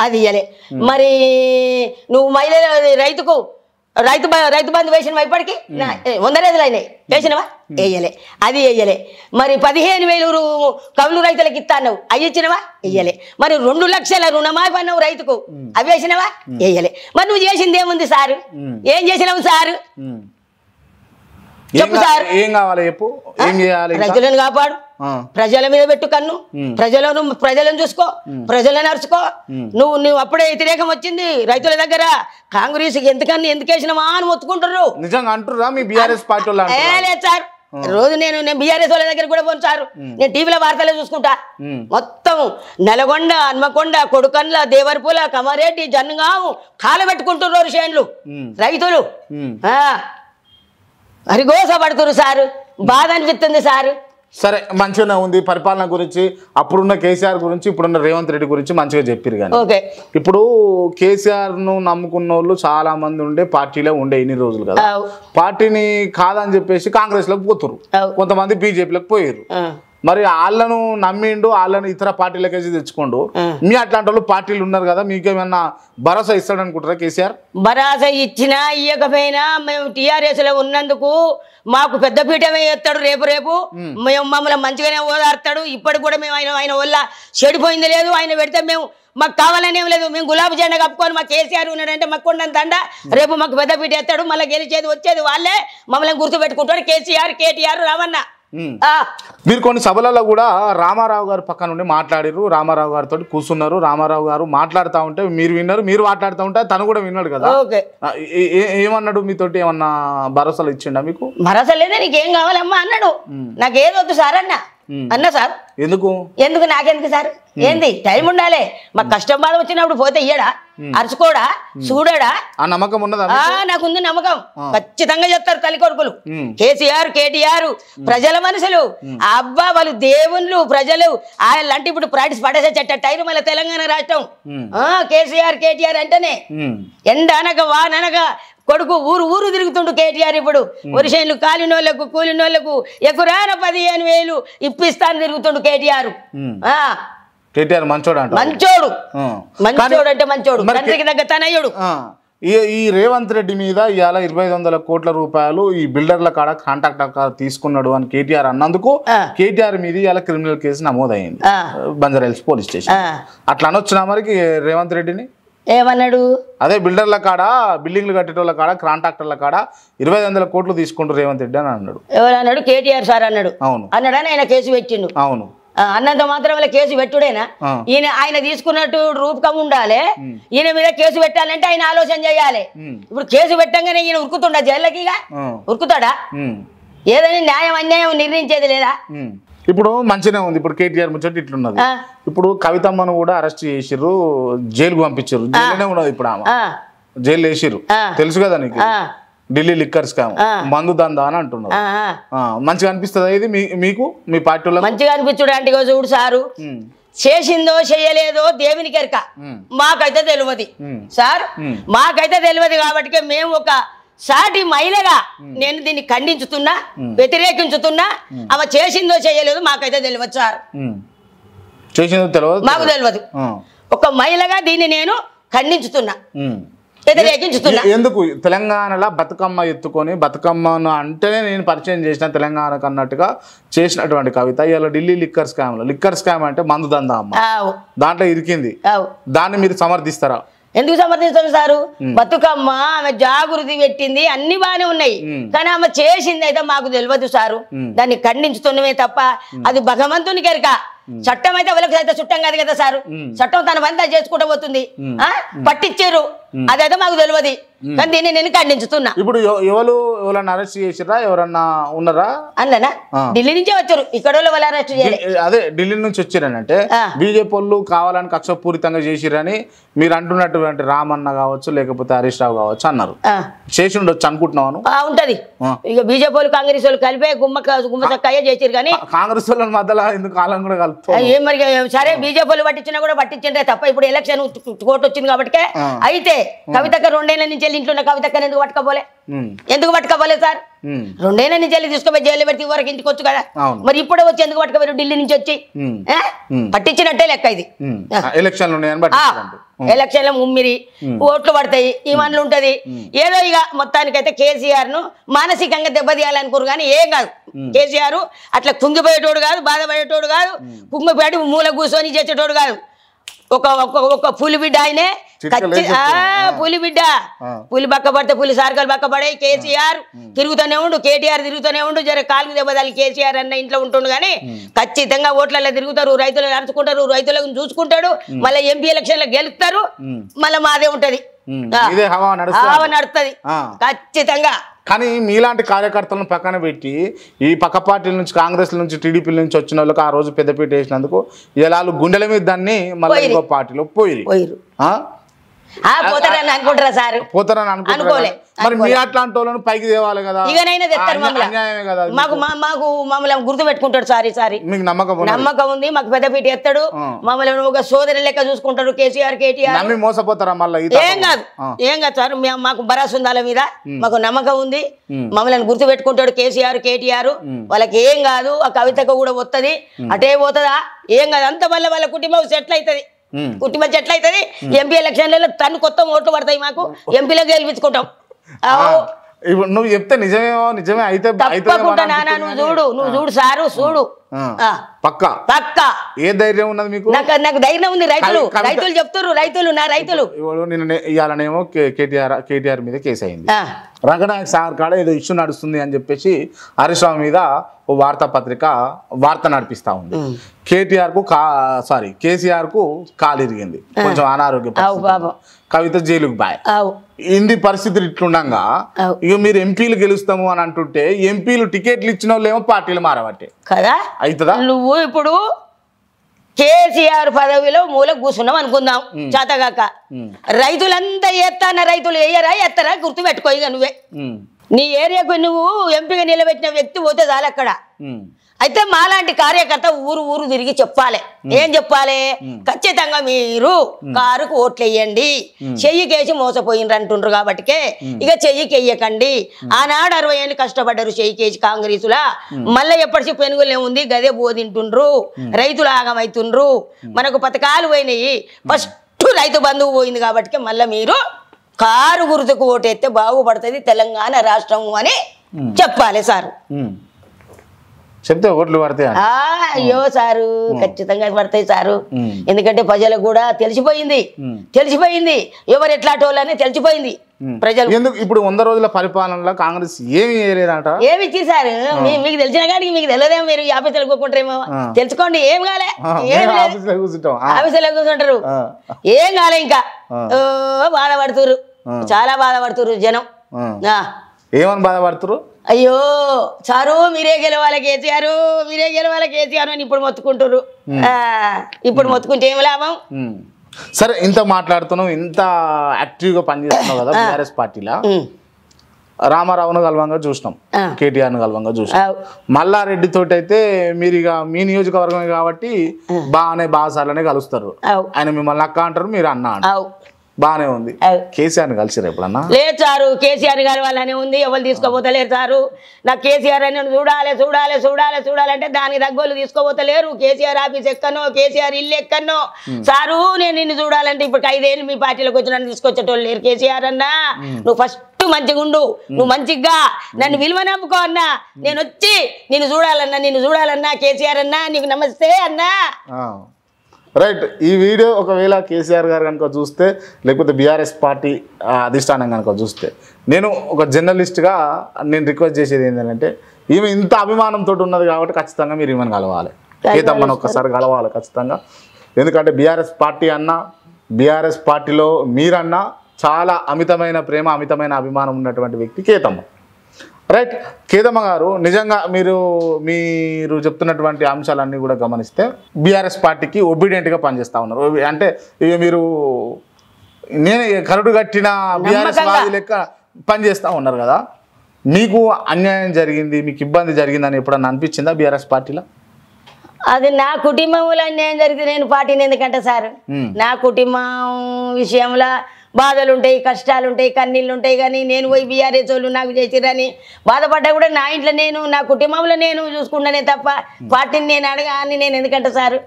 అది ఇయ్యలే. మరి నువ్వు మహిళ రైతు బంధు వేసినవా? ఇప్పటికి 100 రోజులు అయినాయి, వేసినవా? వేయలే, అది వేయలే. మరి 15,000 కౌలు రైతులకు ఇస్తా అన్నావు, అవి ఇచ్చినవా? వేయలే. మరి 2 లక్షల రుణమాఫీ అన్నావు రైతుకు, అవి వేసినవా? వేయలే. మరి నువ్వు చేసింది ఏముంది సారు? ఏం చేసినావు సారు? చెప్పు సార్. ఏం కావాలి చెప్పు, ఏం చేయాలి? రైతులను కాపాడు, ప్రజల మీద పెట్టు కన్ను, ప్రజలను చూసుకో, ప్రజలను నడుచుకో. నువ్వు అప్పుడే వ్యతిరేకం వచ్చింది రైతుల దగ్గర. కాంగ్రెస్ ఎందుకు వేసినామా అని మొత్తుకుంటారు. నిజంగా అంటుర్రా మీ బీఆర్ఎస్ పార్టీ వాళ్ళు? లేదు సార్, రోజు నేను బీఆర్ఎస్ వాళ్ళ దగ్గర కూడా పోను సార్. నేను టీవీలో వార్తలే చూసుకుంటా. మొత్తం నల్గొండ, హన్మకొండ, కొడుకన్ల, దేవరపూల, కమారెడ్డి, జన్గాం కాలబెట్టుకుంటున్నారు చేనులు రైతులు. హరిగోస పడుతురు సారు, బాధ అనిపిస్తుంది సారు. సరే, మంచిగానే ఉంది. పరిపాలన గురించి అప్పుడున్న కేసీఆర్ గురించి ఇప్పుడున్న రేవంత్ రెడ్డి గురించి మంచిగా చెప్పారు. కానీ ఇప్పుడు కేసీఆర్ ను నమ్ముకున్న వాళ్ళు చాలా మంది ఉండే పార్టీలో ఉండే ఇన్ని రోజులు కదా. పార్టీని కాదని చెప్పేసి కాంగ్రెస్ లోకి పోతురు, కొంతమంది బీజేపీలోకి పోయారు. మరి వాళ్ళను నమ్మిండు, వాళ్ళని ఇతర పార్టీలకేసి తెచ్చుకోండు. మీ అట్లాంటి వాళ్ళు పార్టీలు ఉన్నారు కదా, మీకేమన్నా భరోసా ఇస్తాడు అనుకుంటారా కేసీఆర్? భరోసా ఇచ్చినా ఇయ్యకపోయినా మేము టీఆర్ఎస్ లో ఉన్నందుకు మాకు పెద్ద పీఠమే ఎత్తాడు. రేపు మేము మమ్మల్ని మంచిగానే ఓదార్తాడు. ఇప్పటికి కూడా మేము ఆయన వల్ల చెడిపోయింది లేదు. ఆయన పెడితే మాకు కావాలనేం లేదు. మేము గులాబీ జెండా కప్పుకొని మా కేసీఆర్ ఉన్నాడంటే మాకు కొండంత అండ. రేపు మాకు పెద్ద పీట ఎత్తాడు. మళ్ళీ గెలిచేది వచ్చేది వాళ్ళే. మమ్మల్ని గుర్తుపెట్టుకుంటాడు కేసీఆర్, కేటీఆర్, రామన్న. మీరు కొన్ని సభలలో కూడా రామారావు గారు పక్కన నుండి మాట్లాడారు, రామారావు గారితో కూర్చున్నారు. రామారావు గారు మాట్లాడుతూ ఉంటే మీరు విన్నారు, మీరు మాట్లాడుతూ ఉంటే తను కూడా విన్నాడు కదా. ఏమన్నాడు మీతోటి? ఏమన్నా భరోసాలు ఇచ్చిండా మీకు? భరోసా లేదా, నీకేం కావాలమ్మా అన్నాడు. నాకేదొద్దు సార్ అన్నా సార్. ఎందుకు నాకెందుకు సార్? ఏంది టైం ఉండాలి. మాకు కష్టం బాధ వచ్చినప్పుడు పోతే ఇయ్యడా, అరుచుకోడా, చూడడా? ఆ నమ్మకం ఉన్నదా? నాకుంది నమ్మకం. ఖచ్చితంగా చెప్తారు తల్లి కొడుకులు. కేసీఆర్, కేటీఆర్ ప్రజల మనుషులు. అబ్బా వాళ్ళు దేవుళ్ళు, ప్రజలు వాళ్ళంటే ఇప్పుడు ప్రాక్టీస్ పడేసే చెట్టైరు మళ్ళీ తెలంగాణ రాష్ట్రం. కేసీఆర్, కేటీఆర్ అంటేనే ఎండనక వాననక కొడుకు ఊరు తిరుగుతుండు కేటీఆర్. ఇప్పుడు వరిసేన్లు కాలినోళ్లకు, కూలినోళ్లకు ఎకురాన 15,000 ఇప్పిస్తాను తిరుగుతుండు కేటీఆర్. కేటీఆర్ మంచోడు అంటే మంచోడు, తండ్రికి దగ్గర తనయుడు. ఈ రేవంత్ రెడ్డి మీద ఇవాళ 2,500 కోట్ల రూపాయలు ఈ బిల్డర్ల కాడ కాంట్రాక్ట్ తీసుకున్నాడు అని కేటీఆర్ అన్నందుకు కేటీఆర్ మీద ఇవాళ క్రిమినల్ కేసు నమోదైంది బంజారాహిల్స్ పోలీస్ స్టేషన్. అట్లా అనొచ్చినా మరి రేవంత్ రెడ్డిని? ఏమన్నాడు? అదే బిల్డర్ల కాడ, బిల్డింగ్లు కట్టేటోళ్ళ కాడ, కాంట్రాక్టర్ల కాడ 2,500 కోట్లు తీసుకుంటారు రేవంత్ రెడ్డి అని అన్నాడు. ఎవరు అన్నాడు? కేటీఆర్ సార్ అన్నాడు. అవును అన్నాడని ఆయన కేసు పెట్టిండు. అవును, అన్నంత మాత్రం వల్ల కేసు పెట్టుడేనా? ఆయన తీసుకున్నట్టు రూపకం ఉండాలి. ఈయన మీద కేసు పెట్టాలంటే ఆయన ఆలోచన చేయాలి. ఇప్పుడు కేసు పెట్టంగానే ఈయన ఉరుకుతుండా జైళ్ళకి? ఉరుకుతాడా? ఏదైనా న్యాయం అన్యాయం నిర్ణయించేది లేదా? ఇప్పుడు మంచిగా ఉంది. ఇప్పుడు కేటీఆర్ ముచ్చట ఇట్లున్నది. ఇప్పుడు కవితమ్మను కూడా అరెస్ట్ చేసిర్రు, జైలుకు పంపించారు. జైలునే ఉన్నది ఇప్పుడు. ఆమె జైలు వేసిర్రు, తెలుసు కదా నీకు. ఢిల్లీ లిక్కర్ స్కామ్, మందు దందా అని అంటున్నారు. మంచిగా అనిపిస్తుంది ఇది మీకు, మీ పార్టీలో? మంచిగా అనిపించుడు అంటే చూడు సారు, చేసిందో చెయ్యలేదో దేవునికి ఎరక, మాకైతే తెలియదు సార్. మాకైతే తెలియదు కాబట్టి మేము ఒక సాటి మహిళగా నేను దీన్ని ఖండించుతున్నా, వ్యతిరేకించుతున్నా. ఆమె చేసిందో చేయలేదో మాకైతే తెలియదు సార్. చేసిందో తెలియదు, మాకు తెలియదు. ఒక మహిళగా దీన్ని నేను ఖండించుతున్నా, వ్యతిరేకించుతున్నా. ఎందుకు తెలంగాణలో బతుకమ్మ ఎత్తుకొని బతుకమ్మను అంటేనే నేను పరిచయం చేసిన తెలంగాణకు అన్నట్టుగా చేసినటువంటి కవిత ఇవాళ ఢిల్లీ లిక్కర్ స్కామ్ అంటే మందు దందా అమ్మ, దాంట్లో ఇరికింది. దాన్ని మీరు సమర్థిస్తారా? ఎందుకు సమర్థిస్తాను సారు? బతుకమ్మ ఆమె జాగృతి పెట్టింది, అన్ని బాగానే ఉన్నాయి. కానీ ఆమె చేసింది అయితే మాకు తెలియదు సారు. దాన్ని ఖండించుతున్నమే తప్ప అది భగవంతునికి ఎరక. చట్టం అయితే వాళ్ళకి అయితే చుట్టం కాదు కదా సారు. చట్టం తన పని చేసుకుంటూ పోతుంది. పట్టించారు, అదైతే మాకు తెలియదు, కానీ దీన్ని నేను ఖండించుతున్నా. ఇప్పుడు ఎవరన్నా అరెస్ట్ చేసిరా, ఎవరన్నా ఉన్నారా అన్ననా? ఢిల్లీ నుంచే వచ్చారు, ఇక్కడ వాళ్ళు అరెస్ట్ చేయాలి. అదే ఢిల్లీ నుంచి వచ్చిరనంటే బీజేపీ వాళ్ళు కావాలని కక్షపూరితంగా చేసిరని మీరు అంటున్నటువంటి రామన్న కావచ్చు లేకపోతే హరీష్ రావు కావచ్చు అన్నారు. చేసి ఉండొచ్చు అనుకుంటున్నాను. ఉంటది ఇక బీజేపీ వాళ్ళు కాంగ్రెస్ వాళ్ళు కలిపే గుమ్మచక్కయ్య చేసారు, కానీ కాంగ్రెస్ వాళ్ళ మధ్యలో ఎందుకు కాలం కూడా కలుపుతారు. ఏం మరి సరే బీజేపీ వాళ్ళు పట్టించినా కూడా పట్టించే తప్ప ఇప్పుడు ఎలక్షన్ కోర్టు వచ్చింది కాబట్టి. అయితే కవితక్క 2 ఏళ్ల నుంచి ఇంట్లో ఉన్న కవితక్క ఎందుకు పట్టుకోపోలే? ఎందుకు పట్టుకోపోలేదు సార్? 2 ఏళ్ల నుంచి వెళ్ళి తీసుకుపోయి జైలు పెడితే వరకు ఇంటికి వచ్చు కదా, మరి ఇప్పుడే వచ్చి ఎందుకు పట్టుకోపోయారు ఢిల్లీ నుంచి వచ్చి? పట్టించినట్టే లెక్క ఇది. ఎలక్షన్ లో ముమ్మిరి ఓట్లు పడతాయి, ఈ మనలు ఉంటది. ఏదో ఇక మొత్తానికైతే కేసీఆర్ ను మానసికంగా దెబ్బతీయాలనుకోరు, కానీ ఏం కాదు. కేసీఆర్ అట్లా కుంగిపోయేటోడు కాదు, బాధపడేటోడు కాదు, కుంగిపోయాడు మూల కూర్చొని చేసేటోడు కాదు. ఒక పులి బిడ్డ ఆయనే, పులి బిడ్డ. పులి బక్క పడితే పులి సార్కలు బక్క పడే. కేసీఆర్ తిరుగుతూనే ఉండు, కేటీఆర్ తిరుగుతూనే ఉండు. జర కాలు దెబ్బదాలి కేసీఆర్ అన్న ఇంట్లో ఉంటుండు, కానీ ఖచ్చితంగా ఓట్లలో తిరుగుతారు, రైతులు నడుచుకుంటారు, రైతులకు చూసుకుంటాడు. మళ్ళీ ఎంపీ ఎలక్షన్ లో గెలుస్తారు, మళ్ళీ మాదే ఉంటది, నడుస్తుంది ఖచ్చితంగా. కానీ మీలాంటి కార్యకర్తలను పక్కన పెట్టి ఈ పక్క పార్టీల నుంచి కాంగ్రెస్ నుంచి టీడీపీ నుంచి వచ్చిన వాళ్ళకి ఆ రోజు పెద్దపీట వేసినందుకు ఇలా గుండెల మీద దాన్ని మళ్ళీ ఇంకో పార్టీలో పోయిరు. పోతారని అనుకుంటారా సార్? పోతారని అనుకోలే. మరి మీ అట్లాంటి వాళ్ళని పైకి తేవాలి కదా, ఇకనైనా తెస్తారు మాకు. మమ్మల్ని గుర్తు పెట్టుకుంటాడు సారి. మీకు నమ్మకం ఉంది, మాకు పెద్దపీట ఎత్తాడు, మమ్మల్ని ఒక సోదరి లెక్క చూసుకుంటాడు కేసీఆర్ కేటీఆర్. నమ్మి మోసపోతారా మళ్ళీ? ఏం కాదు సార్, మాకు భరోసా ఉంది, వాళ్ళ మీద మాకు నమ్మకం ఉంది. మమ్మల్ని గుర్తు పెట్టుకుంటాడు కేసీఆర్ కేటీఆర్. వాళ్ళకి ఏం కాదు, ఆ కవితకు కూడా వస్తుంది, అటే పోతుందా ఏం కాదు. అంత వల్ల వాళ్ళ కుటుంబం సెటిల్ అవుతుంది, కుటుంబం సెటిల్ అవుతుంది. ఎంపీ ఎలక్షన్లలో తను కొత్త ఓట్లు పడతాయి, మాకు ఎంపీలో గెలిపించుకుంటాం. నువ్వు చెప్తే నిజమే అయితే తప్పకుండా నాన్న, నువ్వు చూడు సారు, చూడు పక్కా. ఏ ధైర్యం ఉన్నది మీకు? నాకు ధైర్యం ఉంది. రైతులు చెప్తారు, రైతులు ఇవాళనేమో కేటీఆర్ మీద కేసు అయింది. రంగనాయక సాగర్ కాడ ఏదో ఇష్యూ నడుస్తుంది అని చెప్పేసి హరీష్ రావు మీద ఓ వార్త నడిపిస్తా ఉంది. కేసీఆర్ కు కాలు ఇరిగింది, కొంచెం అనారోగ్య, కవిత జైలుకు బాయ్. ఇంది పరిస్థితులు ఇట్లుండగా ఇక మీరు ఎంపీలు గెలుస్తాము అని అంటుంటే ఎంపీలు టికెట్లు ఇచ్చిన వాళ్ళు ఏమో పార్టీలు మారబట్టే కదా అవుతుందా? నువ్వు ఇప్పుడు కేసీఆర్ పదవిలో మూల కూర్చున్నాం అనుకుందాం, చేతగాక రైతులంతా రైతులు ఎత్తరా గుర్తు పెట్టుకో. ఇక నువ్వే నీ ఏరియాకు నువ్వు ఎంపీగా నిలబెట్టిన వ్యక్తి పోతే చాలు అక్కడ. అయితే మాలాంటి కార్యకర్త ఊరు తిరిగి చెప్పాలి. ఏం చెప్పాలి? ఖచ్చితంగా మీరు కారుకు ఓట్లు వేయండి, చెయ్యికేసి మోసపోయిండ్రు అంటుండ్రు కాబట్టి ఇక చెయ్యికి వెయ్యకండి. ఆనాడు 60 ఏళ్ళు కష్టపడ్డారు చెయ్యికేసి కాంగ్రెసులా, మళ్ళీ ఎప్పటికీ పెనుగులే ఉంది, గదే బోధింటుండ్రు, రైతులు ఆగమవుతుండ్రు, మనకు పథకాలు పోయినాయి, ఫస్ట్ రైతు బంధువు పోయింది కాబట్టి మళ్ళీ మీరు కారు గుర్తుకు ఓటేస్తే బాగుపడుతుంది తెలంగాణ రాష్ట్రం అని చెప్పాలి సారు. చెప్తే ఓట్లు పడతాయి. అయ్యో సారు, ఖచ్చితంగా పడతాయి సారు. ఎందుకంటే ప్రజలకు కూడా తెలిసిపోయింది, ఎవరు ఎట్లాంటి తెలిసిపోయింది ప్రజలు. ఎందుకు ఇప్పుడు 100 రోజుల పరిపాలనలో కాంగ్రెస్ ఏమి చేయలేదంట? ఏమి ఇచ్చింది సార్? మీకు తెలిసిన కానీ మీకు తెలియదేమో, మీరు ఆఫీసులో కూర్చుంటారేమో, తెలుసుకోండి. ఏం కాలే, ఆఫీసులో కూర్చుంటారు, ఏం కాలే. ఇంకా బాధపడుతురు, చాలా బాధపడుతురు జనం. ఏమని బాధపడుతురు? అయ్యో సారు మీరే గెలవాలి కేసీఆర్, మీరే గెలవాలి కేసీఆర్ అని ఇప్పుడు మొత్తుకుంటారు. ఇప్పుడు మొత్తుకుంటే ఏం లాభం? సరే, ఇంత మాట్లాడుతున్నావు, ఇంత యాక్టివ్గా పనిచేస్తున్నావు కదా బీఆర్ఎస్ పార్టీలో. రామారావును కలవంగా చూసినాం, కేటీఆర్ను కలవంగా చూసినాం, మల్లారెడ్డి తోటి అయితే మీరు ఇక మీ నియోజకవర్గమే కాబట్టి బాగాసార్లనే కలుస్తారు. ఆయన మిమ్మల్ని అక్క అంటారు, మీరు అన్న అంటారు, బానే ఉంది. కేసీఆర్ కలిసిరా ఎప్పుడన్నా? లేదు సారు, కేసీఆర్ గారి వాళ్ళనే ఉంది, ఎవరు తీసుకోపోతలేరు సారు. నాకు కేసీఆర్ అని చూడాలంటే దానికి తగ్గోళ్ళు తీసుకోపోతలేరు. కేసీఆర్ ఆఫీస్ ఎక్కనో, కేసీఆర్ ఇల్లు ఎక్కనో సారు. నేను నిన్ను చూడాలంటే ఇప్పుడు 5 ఏళ్ళు మీ పార్టీలోకి వచ్చి నన్ను తీసుకొచ్చేటోళ్ళు లేరు. కేసీఆర్ అన్నా, నువ్వు ఫస్ట్ మంచిగా ఉండు, నువ్వు మంచిగా నన్ను విలువ నమ్ముకో అన్నా, నేను వచ్చి నిన్ను చూడాలన్నా కేసీఆర్ అన్నా, నీకు నమస్తే అన్నా. రైట్. ఈ వీడియో ఒకవేళ కేసీఆర్ గారు కనుక చూస్తే, లేకపోతే బీఆర్ఎస్ పార్టీ అధిష్టానం కనుక చూస్తే, నేను ఒక జర్నలిస్ట్గా నేను రిక్వెస్ట్ చేసేది ఏంటంటే, ఈమె ఇంత అభిమానంతో ఉన్నది కాబట్టి ఖచ్చితంగా మీరు ఈమెను కలవాలి, కేతమ్మను ఒక్కసారి కలవాలి ఖచ్చితంగా. ఎందుకంటే బీఆర్ఎస్ పార్టీ అన్నా, బీఆర్ఎస్ పార్టీలో మీరన్నా చాలా అమితమైన ప్రేమ అమితమైన అభిమానం ఉన్నటువంటి వ్యక్తి కేతమ్మ. రైట్, కేతమ్మ గారు నిజంగా మీరు చెప్తున్నటువంటి అంశాలన్నీ కూడా గమనిస్తే బీఆర్ఎస్ పార్టీకి ఒబీడియంట్గా పనిచేస్తూ ఉన్నారు. అంటే ఇక మీరు నేను కరుడు కట్టిన బీఆర్ఎస్ వాది లెక్క పనిచేస్తూ ఉన్నారు కదా. మీకు అన్యాయం జరిగింది, మీకు ఇబ్బంది జరిగిందని ఎప్పుడన్నా అనిపించిందా బీఆర్ఎస్ పార్టీలో? అది నా కుటుంబంలో అన్యాయం జరిగింది, నేను పార్టీని ఎందుకంటే సార్ నా కుటుంబం విషయంలో బాధలు ఉంటాయి, కష్టాలు ఉంటాయి, కన్నీళ్ళు ఉంటాయి. కానీ నేను పోయి బీఆర్ఎస్ వాళ్ళు నాకు చేసిరని బాధపడ్డా కూడా నా ఇంట్లో నేను నా కుటుంబంలో నేను చూసుకున్నానే తప్ప పార్టీని నేను అడగా అని నేను ఎందుకంటే సార్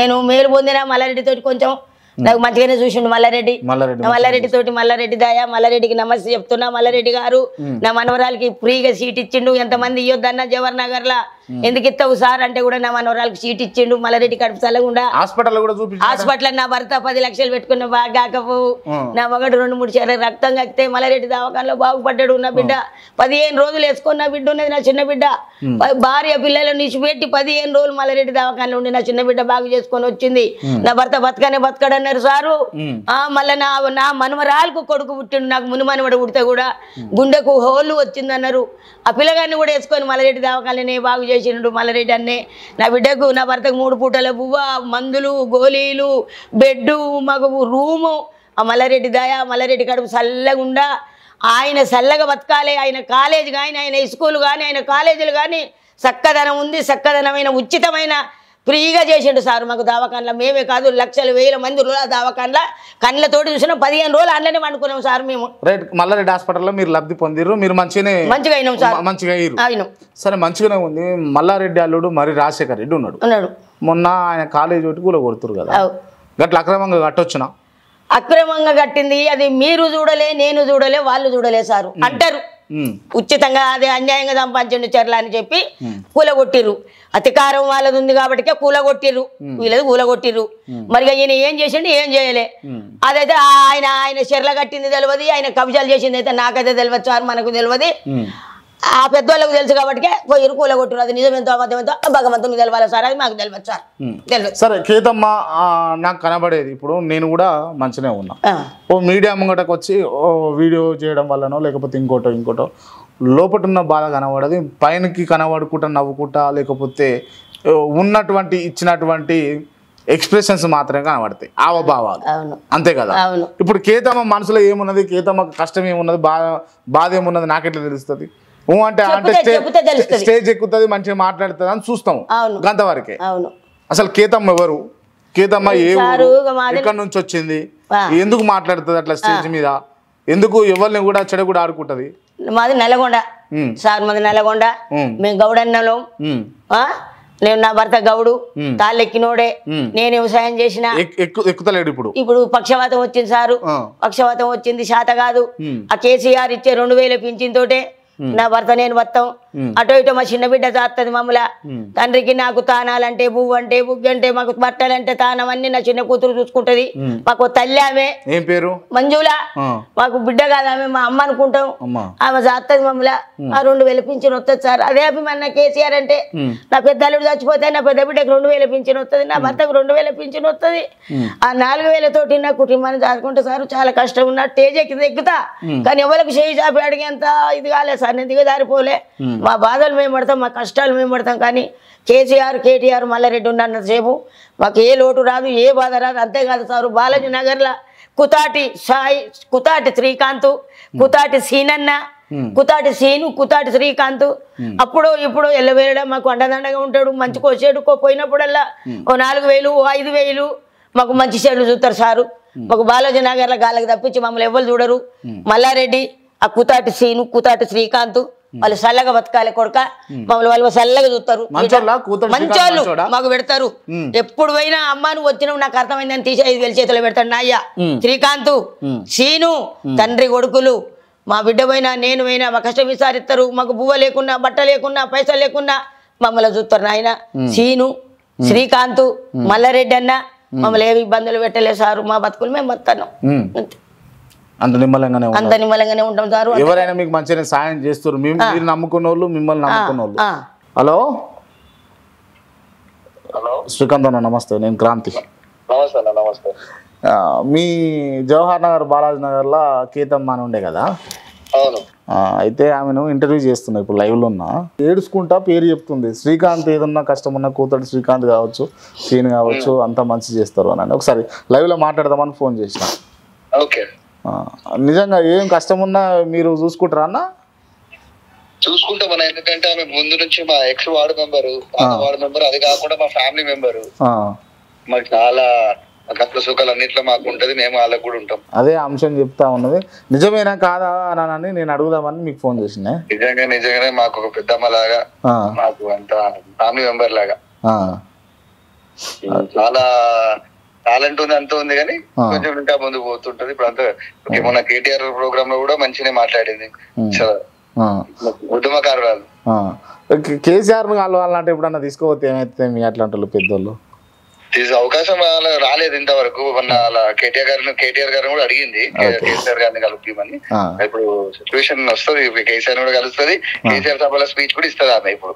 నేను మేలు పొందిన మల్లారెడ్డితో కొంచెం నాకు మంచిగానే చూసిండు మల్లారెడ్డి తోటి మల్లారెడ్డి దయ మల్లారెడ్డికి నమస్తే చెప్తున్నా. మల్లారెడ్డి గారు నా మనవరాలకి ఫ్రీగా సీట్ ఇచ్చిండు. ఎంతమంది ఇవ్వద్దన్న జవహర్ నగర్ లా ఎందుకు ఇస్తావు సార్ అంటే కూడా నా మనవరాలకి సీట్ ఇచ్చిండు. మల్లారెడ్డి కడుపు చల్లకుండా హాస్పిటల్ నా భర్త 10 లక్షలు పెట్టుకున్న బాగాకపోవు, నా మగడు 2-3 సార్లు రక్తం కక్కితే మల్లారెడ్డి దవాఖానలో బాగుపడ్డాడు. నా బిడ్డ 15 రోజులు వేసుకొని నా బిడ్డ ఉన్నది, నా చిన్న బిడ్డ భార్య పిల్లలను నిలిచిపెట్టి 15 రోజులు మల్లారెడ్డి దవాఖానలో ఉండి నా చిన్న బిడ్డ బాగు చేసుకొని వచ్చింది. నా భర్త బతకడన్నారు సారు. మళ్ళీ నా మనవరాలకు కొడుకు పుట్టిండు, నాకు మునిమనవడు పుడితే కూడా గుండెకు హోళ్ళు వచ్చింది అన్నారు. ఆ పిల్లగాన్ని కూడా వేసుకొని మల్లారెడ్డి దవాఖాననే బాగు చేసిండు మల్లారెడ్డి అన్నే. నా బిడ్డకు నా భర్తకు 3 పూటల బువ్వ, మందులు, గోళీలు, బెడ్డు, మగ రూము. ఆ మల్లారెడ్డి దయ మల్లారెడ్డి కడుపు చల్లగుండా ఆయన చల్లగా బతకాలి. ఆయన కాలేజ్ కానీ ఆయన స్కూల్ కానీ ఆయన కాలేజీలు కానీ చక్కదనం ఉంది, చక్కదనమైన ఉచితమైన ఫ్రీగా చేసిండు సార్ మాకు దవాఖానలో. మేమే కాదు లక్షలు వేల మంది దవాఖానలో కళ్ళతోటి చూసినా 15 రోజులు అందులోనే వండుకున్నాం సార్ మేము. రైట్, మల్లారెడ్డి హాస్పిటల్లో మీరు లబ్ధి పొందిరు, మీరు మంచిగా అయినాం సార్, మంచిగా అయినాం. సరే మంచిగానే ఉంది. మల్లారెడ్డి అల్లుడు మరి రాజశేఖర్ రెడ్డి ఉన్నాడు. మొన్న ఆయన కాలేజ్ ఒకటి కూడా కొడుతురు కదా, గట్ల అక్రమంగా కట్టొచ్చునా? అక్రమంగా కట్టింది అది మీరు చూడలే, నేను చూడలే, వాళ్ళు చూడలే సారు అంటారు. ఉచితంగా అదే అన్యాయంగా సంపాదించండి చర్ల అని చెప్పి కూలగొట్టిర్రు. అధికారం వాళ్ళది ఉంది కాబట్టి కూలగొట్టిర్రు, వీళ్ళది కూలగొట్టిర్రు. మరి ఈయన ఏం చేసిండు, ఏం చేయలే. అదైతే ఆయన చెర్ల కట్టింది తెలియదు, ఆయన కబ్జాలు చేసింది అయితే నాకైతే తెలియదు సార్, మనకు తెలియదు. ఆ పెద్దవాళ్ళకు తెలుసు కాబట్టి పోయిరు కూలగొట్టిరు. అది నిజమెంతో అబద్ధమెంతో భగవంతునికి తెలవాలి సార్, అది మాకు తెలియదు సార్. తెలియదు. సరే కేతమ్మ నాకు కనబడేది ఇప్పుడు నేను కూడా మంచిగా ఉన్నా. ఓ మీడియా ముంగటకు వచ్చి ఓ వీడియో చేయడం వల్లనో లేకపోతే ఇంకోటో లోపల ఉన్న బాధ కనబడది, పైనకి కనబడుకుంటా నవ్వుకుంటా లేకపోతే ఉన్నటువంటి ఇచ్చినటువంటి ఎక్స్ప్రెషన్స్ మాత్రమే కనబడతాయి, ఆవభావాలు, అంతే కదా. ఇప్పుడు కేతమ్మ మనసులో ఏమున్నది, కేతమ్మ కష్టం ఏమున్నది, బాధ ఏమున్నది నాకెట్లా తెలుస్తుంది? అంటే స్టేజ్ ఎక్కుతుంది, మంచిగా మాట్లాడుతుంది అని చూస్తాం గంతవరకే. అసలు కేతమ్మ ఎవరు, కేతమ్మ ఏ ఊరు, ఎక్కడి నుంచి వచ్చింది, ఎందుకు మాట్లాడుతుంది అట్లా స్టేజ్ మీద, ఎందుకు ఎవరిని కూడా చెడ కూడా ఆడుకుంటది? మాది నల్గొండ సార్, మాది నల్గొండ. మేము గౌడన్నలో, నేను నా భర్త గౌడు, తాళ్ళెక్కినోడే, నేను వ్యవసాయం చేసిన. ఎక్కుతలేడు ఇప్పుడు పక్షవాతం వచ్చింది సారు, పక్షవాతం వచ్చింది, శాత కాదు. ఆ కేసీఆర్ ఇచ్చే 2000 పింఛన్ తోటే నా భర్త నేను వస్తాం. అటో ఇటో మా చిన్న బిడ్డ చేస్తుంది మమ్మల. తండ్రికి నాకు తానాలంటే బువ్వు అంటే బుగ్గి అంటే మాకు బట్టలంటే తానం అన్ని నా చిన్న కూతురు చూసుకుంటది. మాకు తల్లి ఆమె, ఏం పేరు మంజుల, మాకు బిడ్డ కాదు ఆమె, మా అమ్మ అనుకుంటాం. ఆమె చేస్తుంది మమ్మల. ఆ 2000 పింఛన్ వస్తుంది సార్, అదే అభిమాన కేసీఆర్ అంటే. నా పెద్ద అల్లుడు చచ్చిపోతే నా పెద్ద బిడ్డకు 2000 పింఛన్ వస్తుంది, నా భర్తకు 2000 పింఛన్ వస్తుంది. ఆ 4000 తోటి నా కుటుంబాన్ని దాచుకుంటే సార్ చాలా కష్టం ఉన్న స్టేజ్ ఎక్కుతా. కానీ ఎవరికి చేయి చాపి అడిగేంత ఇది కాలేదు సార్, నేను దిగజారిపోలే. మా బాధలు మేము పడతాం, మా కష్టాలు మేము పడతాం. కానీ కేసీఆర్ కేటీఆర్ మల్లారెడ్డి ఉన్నంతసేపు మాకు ఏ లోటు రాదు, ఏ బాధ రాదు. అంతేకాదు సార్, బాలాజీ నగర్లో కుతాటి సాయి, కుతాటి శ్రీకాంత్, కుతాటి సీనన్న, కుతాటి సీను, కుతాటి శ్రీకాంత్ అప్పుడు ఇప్పుడు ఎల్లవేళ మాకు అండదండగా ఉంటాడు. మంచి కోసేడుకో పోయినప్పుడల్లా ఓ 4000 ఓ 5000 మాకు మంచి చెడులు చూస్తారు సారు. మాకు బాలాజీ నగర్లో గాళ్ళకి తప్పించి మమ్మల్ని ఎవరు చూడరు. మల్లారెడ్డి, ఆ కుతాటి సీను, కుతాటి శ్రీకాంత్ వాళ్ళు చల్లగా బతకాలి కొడుక, మమ్మల్ని వాళ్ళు చల్లగా చూస్తారు, మంచోళ్ళు మాకు పెడతారు. ఎప్పుడు పోయినా అమ్మ నువ్వు వచ్చినావు నాకు అర్థమైందని తీసి 5000 చేతిలో పెడతాడు నా అయ్య. శ్రీకాంత్, సీను తండ్రి కొడుకులు. మా బిడ్డ పోయినా నేను పోయినా మా కష్టం విసారిస్తారు. మాకు బువ్వ లేకున్నా, బట్ట లేకున్నా, పైసలు లేకున్నా మమ్మల్ని చూస్తారు నాయన. సీను, శ్రీకాంత్, మల్లారెడ్డి అన్న మమ్మల్ని ఏమి ఇబ్బందులు పెట్టలేదు సారు. మా బతుకులు మేము బతాను అంత నిమ్మలంగానే ఉంటాం సార్. ఎవరైనా మీకు మంచిగా సాయం చేస్తారు, మీరు నమ్ముకున్న వాళ్ళు, మిమ్మల్ని నమ్ముకున్న వాళ్ళు. హలో శ్రీకాంత్ అన్న నమస్తే, నేను క్రాంతి. మీ జవహర్ నగర్ బాలాజీ నగర్లో కేతమ్మ అని ఉండే కదా, అవును. అయితే ఆమెను ఇంటర్వ్యూ చేస్తున్నా ఇప్పుడు లైవ్లో ఉన్నా. ఏడుచుకుంటా పేరు చెప్తుంది, శ్రీకాంత్ ఏదన్నా కష్టం ఉన్నా కూతురు శ్రీకాంత్ కావచ్చు, సీన్ కావచ్చు, అంతా మంచి చేస్తారు అని. ఒకసారి లైవ్లో మాట్లాడదామని ఫోన్ చేసిన. ఓకే, నిజంగా ఏం కష్టం ఉన్నా మీరు చూసుకుంటారా అన్న? చూసుకుంటామన్నా, ఎందుకంటే ఆమె ముందు నుంచి మా ఎక్స్ వార్డు మెంబర్, అది కాకుండా మా ఫ్యామిలీ మెంబరు. మాకు చాలా కష్ట సుఖాలు అన్నిట్లో మాకు ఉంటది, మేము వాళ్ళకు కూడా ఉంటాం. అదే అంశం చెప్తా ఉన్నది, నిజమేనా కాదా అని నేను అడుగుదామని మీకు ఫోన్ చేసిన. నిజంగానే మాకు ఒక పెద్దమ్మ లాగా, మాకు అంత ఫ్యామిలీ మెంబర్ లాగా. చాలా టాలెంట్ ఉంది, అంత ఉంది, కానీ కొంచెం ఇంకా ముందు పోతుంటది. ఇప్పుడు అంతా మొన్న కేటీఆర్ ప్రోగ్రామ్ లో కూడా మంచిగానే మాట్లాడింది, ఉద్యమకారురాలు. కేసీఆర్ కలవాలంటే ఎప్పుడన్నా తీసుకోవద్దు, ఏమైతే మీ అట్లాంటి పెద్దోళ్ళు అవకాశం రాలేదు ఇంతవరకు. మొన్న కేటీఆర్ గారిని కూడా అడిగింది, కేసీఆర్ గారిని కలుపుతామని. ఇప్పుడు సిచ్యువేషన్ వస్తుంది, కేసీఆర్ కూడా కలుస్తుంది, కేసీఆర్ సభలో స్పీచ్ కూడా ఇస్తుంది ఆమె ఇప్పుడు.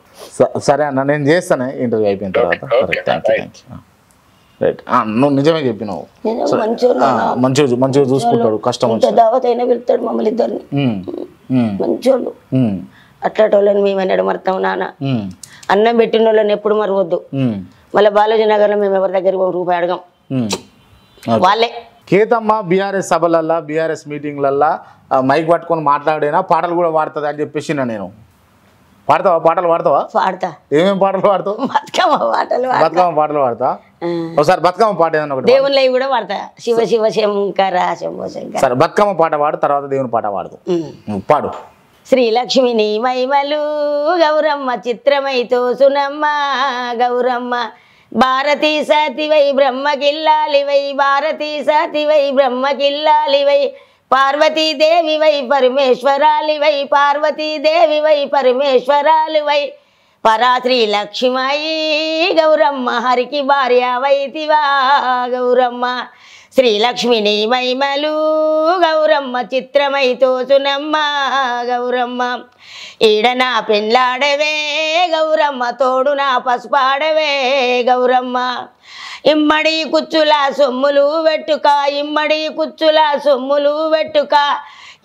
సరే అన్న, నేను చేస్తాను ఇంటర్వ్యూ అయిపోయిన తర్వాత. రైట్, నువ్వు నిజమే చెప్పినావు, మంచిగా చూసుకుంటాడు, కష్టం దావతైనా వెళ్తాడు మమ్మల్ని ఇద్దరిని, మంచోళ్ళు. అట్లాంటి మేము నడమడతాం నాన్న, అన్నం పెట్టిన వాళ్ళని ఎప్పుడు మరవద్దు. మళ్ళీ బాలాజీ నగర్లో మేము ఎవరి దగ్గర రూపాయి అడగం, వాళ్ళే. కేతమ్మ బీఆర్ఎస్ సభలల్లా, బీఆర్ఎస్ మీటింగ్లల్లా మైక్ పట్టుకొని మాట్లాడేనా, పాటలు కూడా పాడుతుంది అని చెప్పేసి నేను. పాడతావా? పాటలు పాడతావా? పాడతా. ఏమేమి పాటలు పాడతావు? బతుకమ్మ పాటలు. బతుకమ్మ పాటలు పాడతా? ఒకసారి బతుకమ్మ పాట ఏదన్నా ఒకటి. దేవుళ్ళ కూడా పాడతా, శివ శివ శంకర శంభో శంకర. సరే, బతుకమ్మ పాట పాడు, తర్వాత దేవుని పాట పాడదు, పాడు. శ్రీలక్ష్మిని మైమలు గౌరమ్మ చిత్రమై తోసునమ్మ గౌరమ్మ, భారతీ సతివై బ్రహ్మకిల్లాలివై, భారతీ సతివై బ్రహ్మకిల్లాలివై, పార్వతీదేవివై పరమేశ్వరాలివై, పార్వతీదేవివై పరమేశ్వరాలివై, పరాశ్రీ లక్ష్మీ గౌరమ్మ హరికి భార్య వైతివా గౌరమ్మ. శ్రీలక్ష్మిని మైమలు గౌరమ్మ చిత్రమై తోసునమ్మ గౌరమ్మ, ఈడన పెళ్ళాడవే గౌరమ్మ, తోడు నా పసుపాడవే గౌరమ్మ, ఇమ్మడి కుచ్చుల సొమ్ములు వెట్టుక, ఇమ్మడి కుచ్చుల సొమ్ములు వెట్టుక,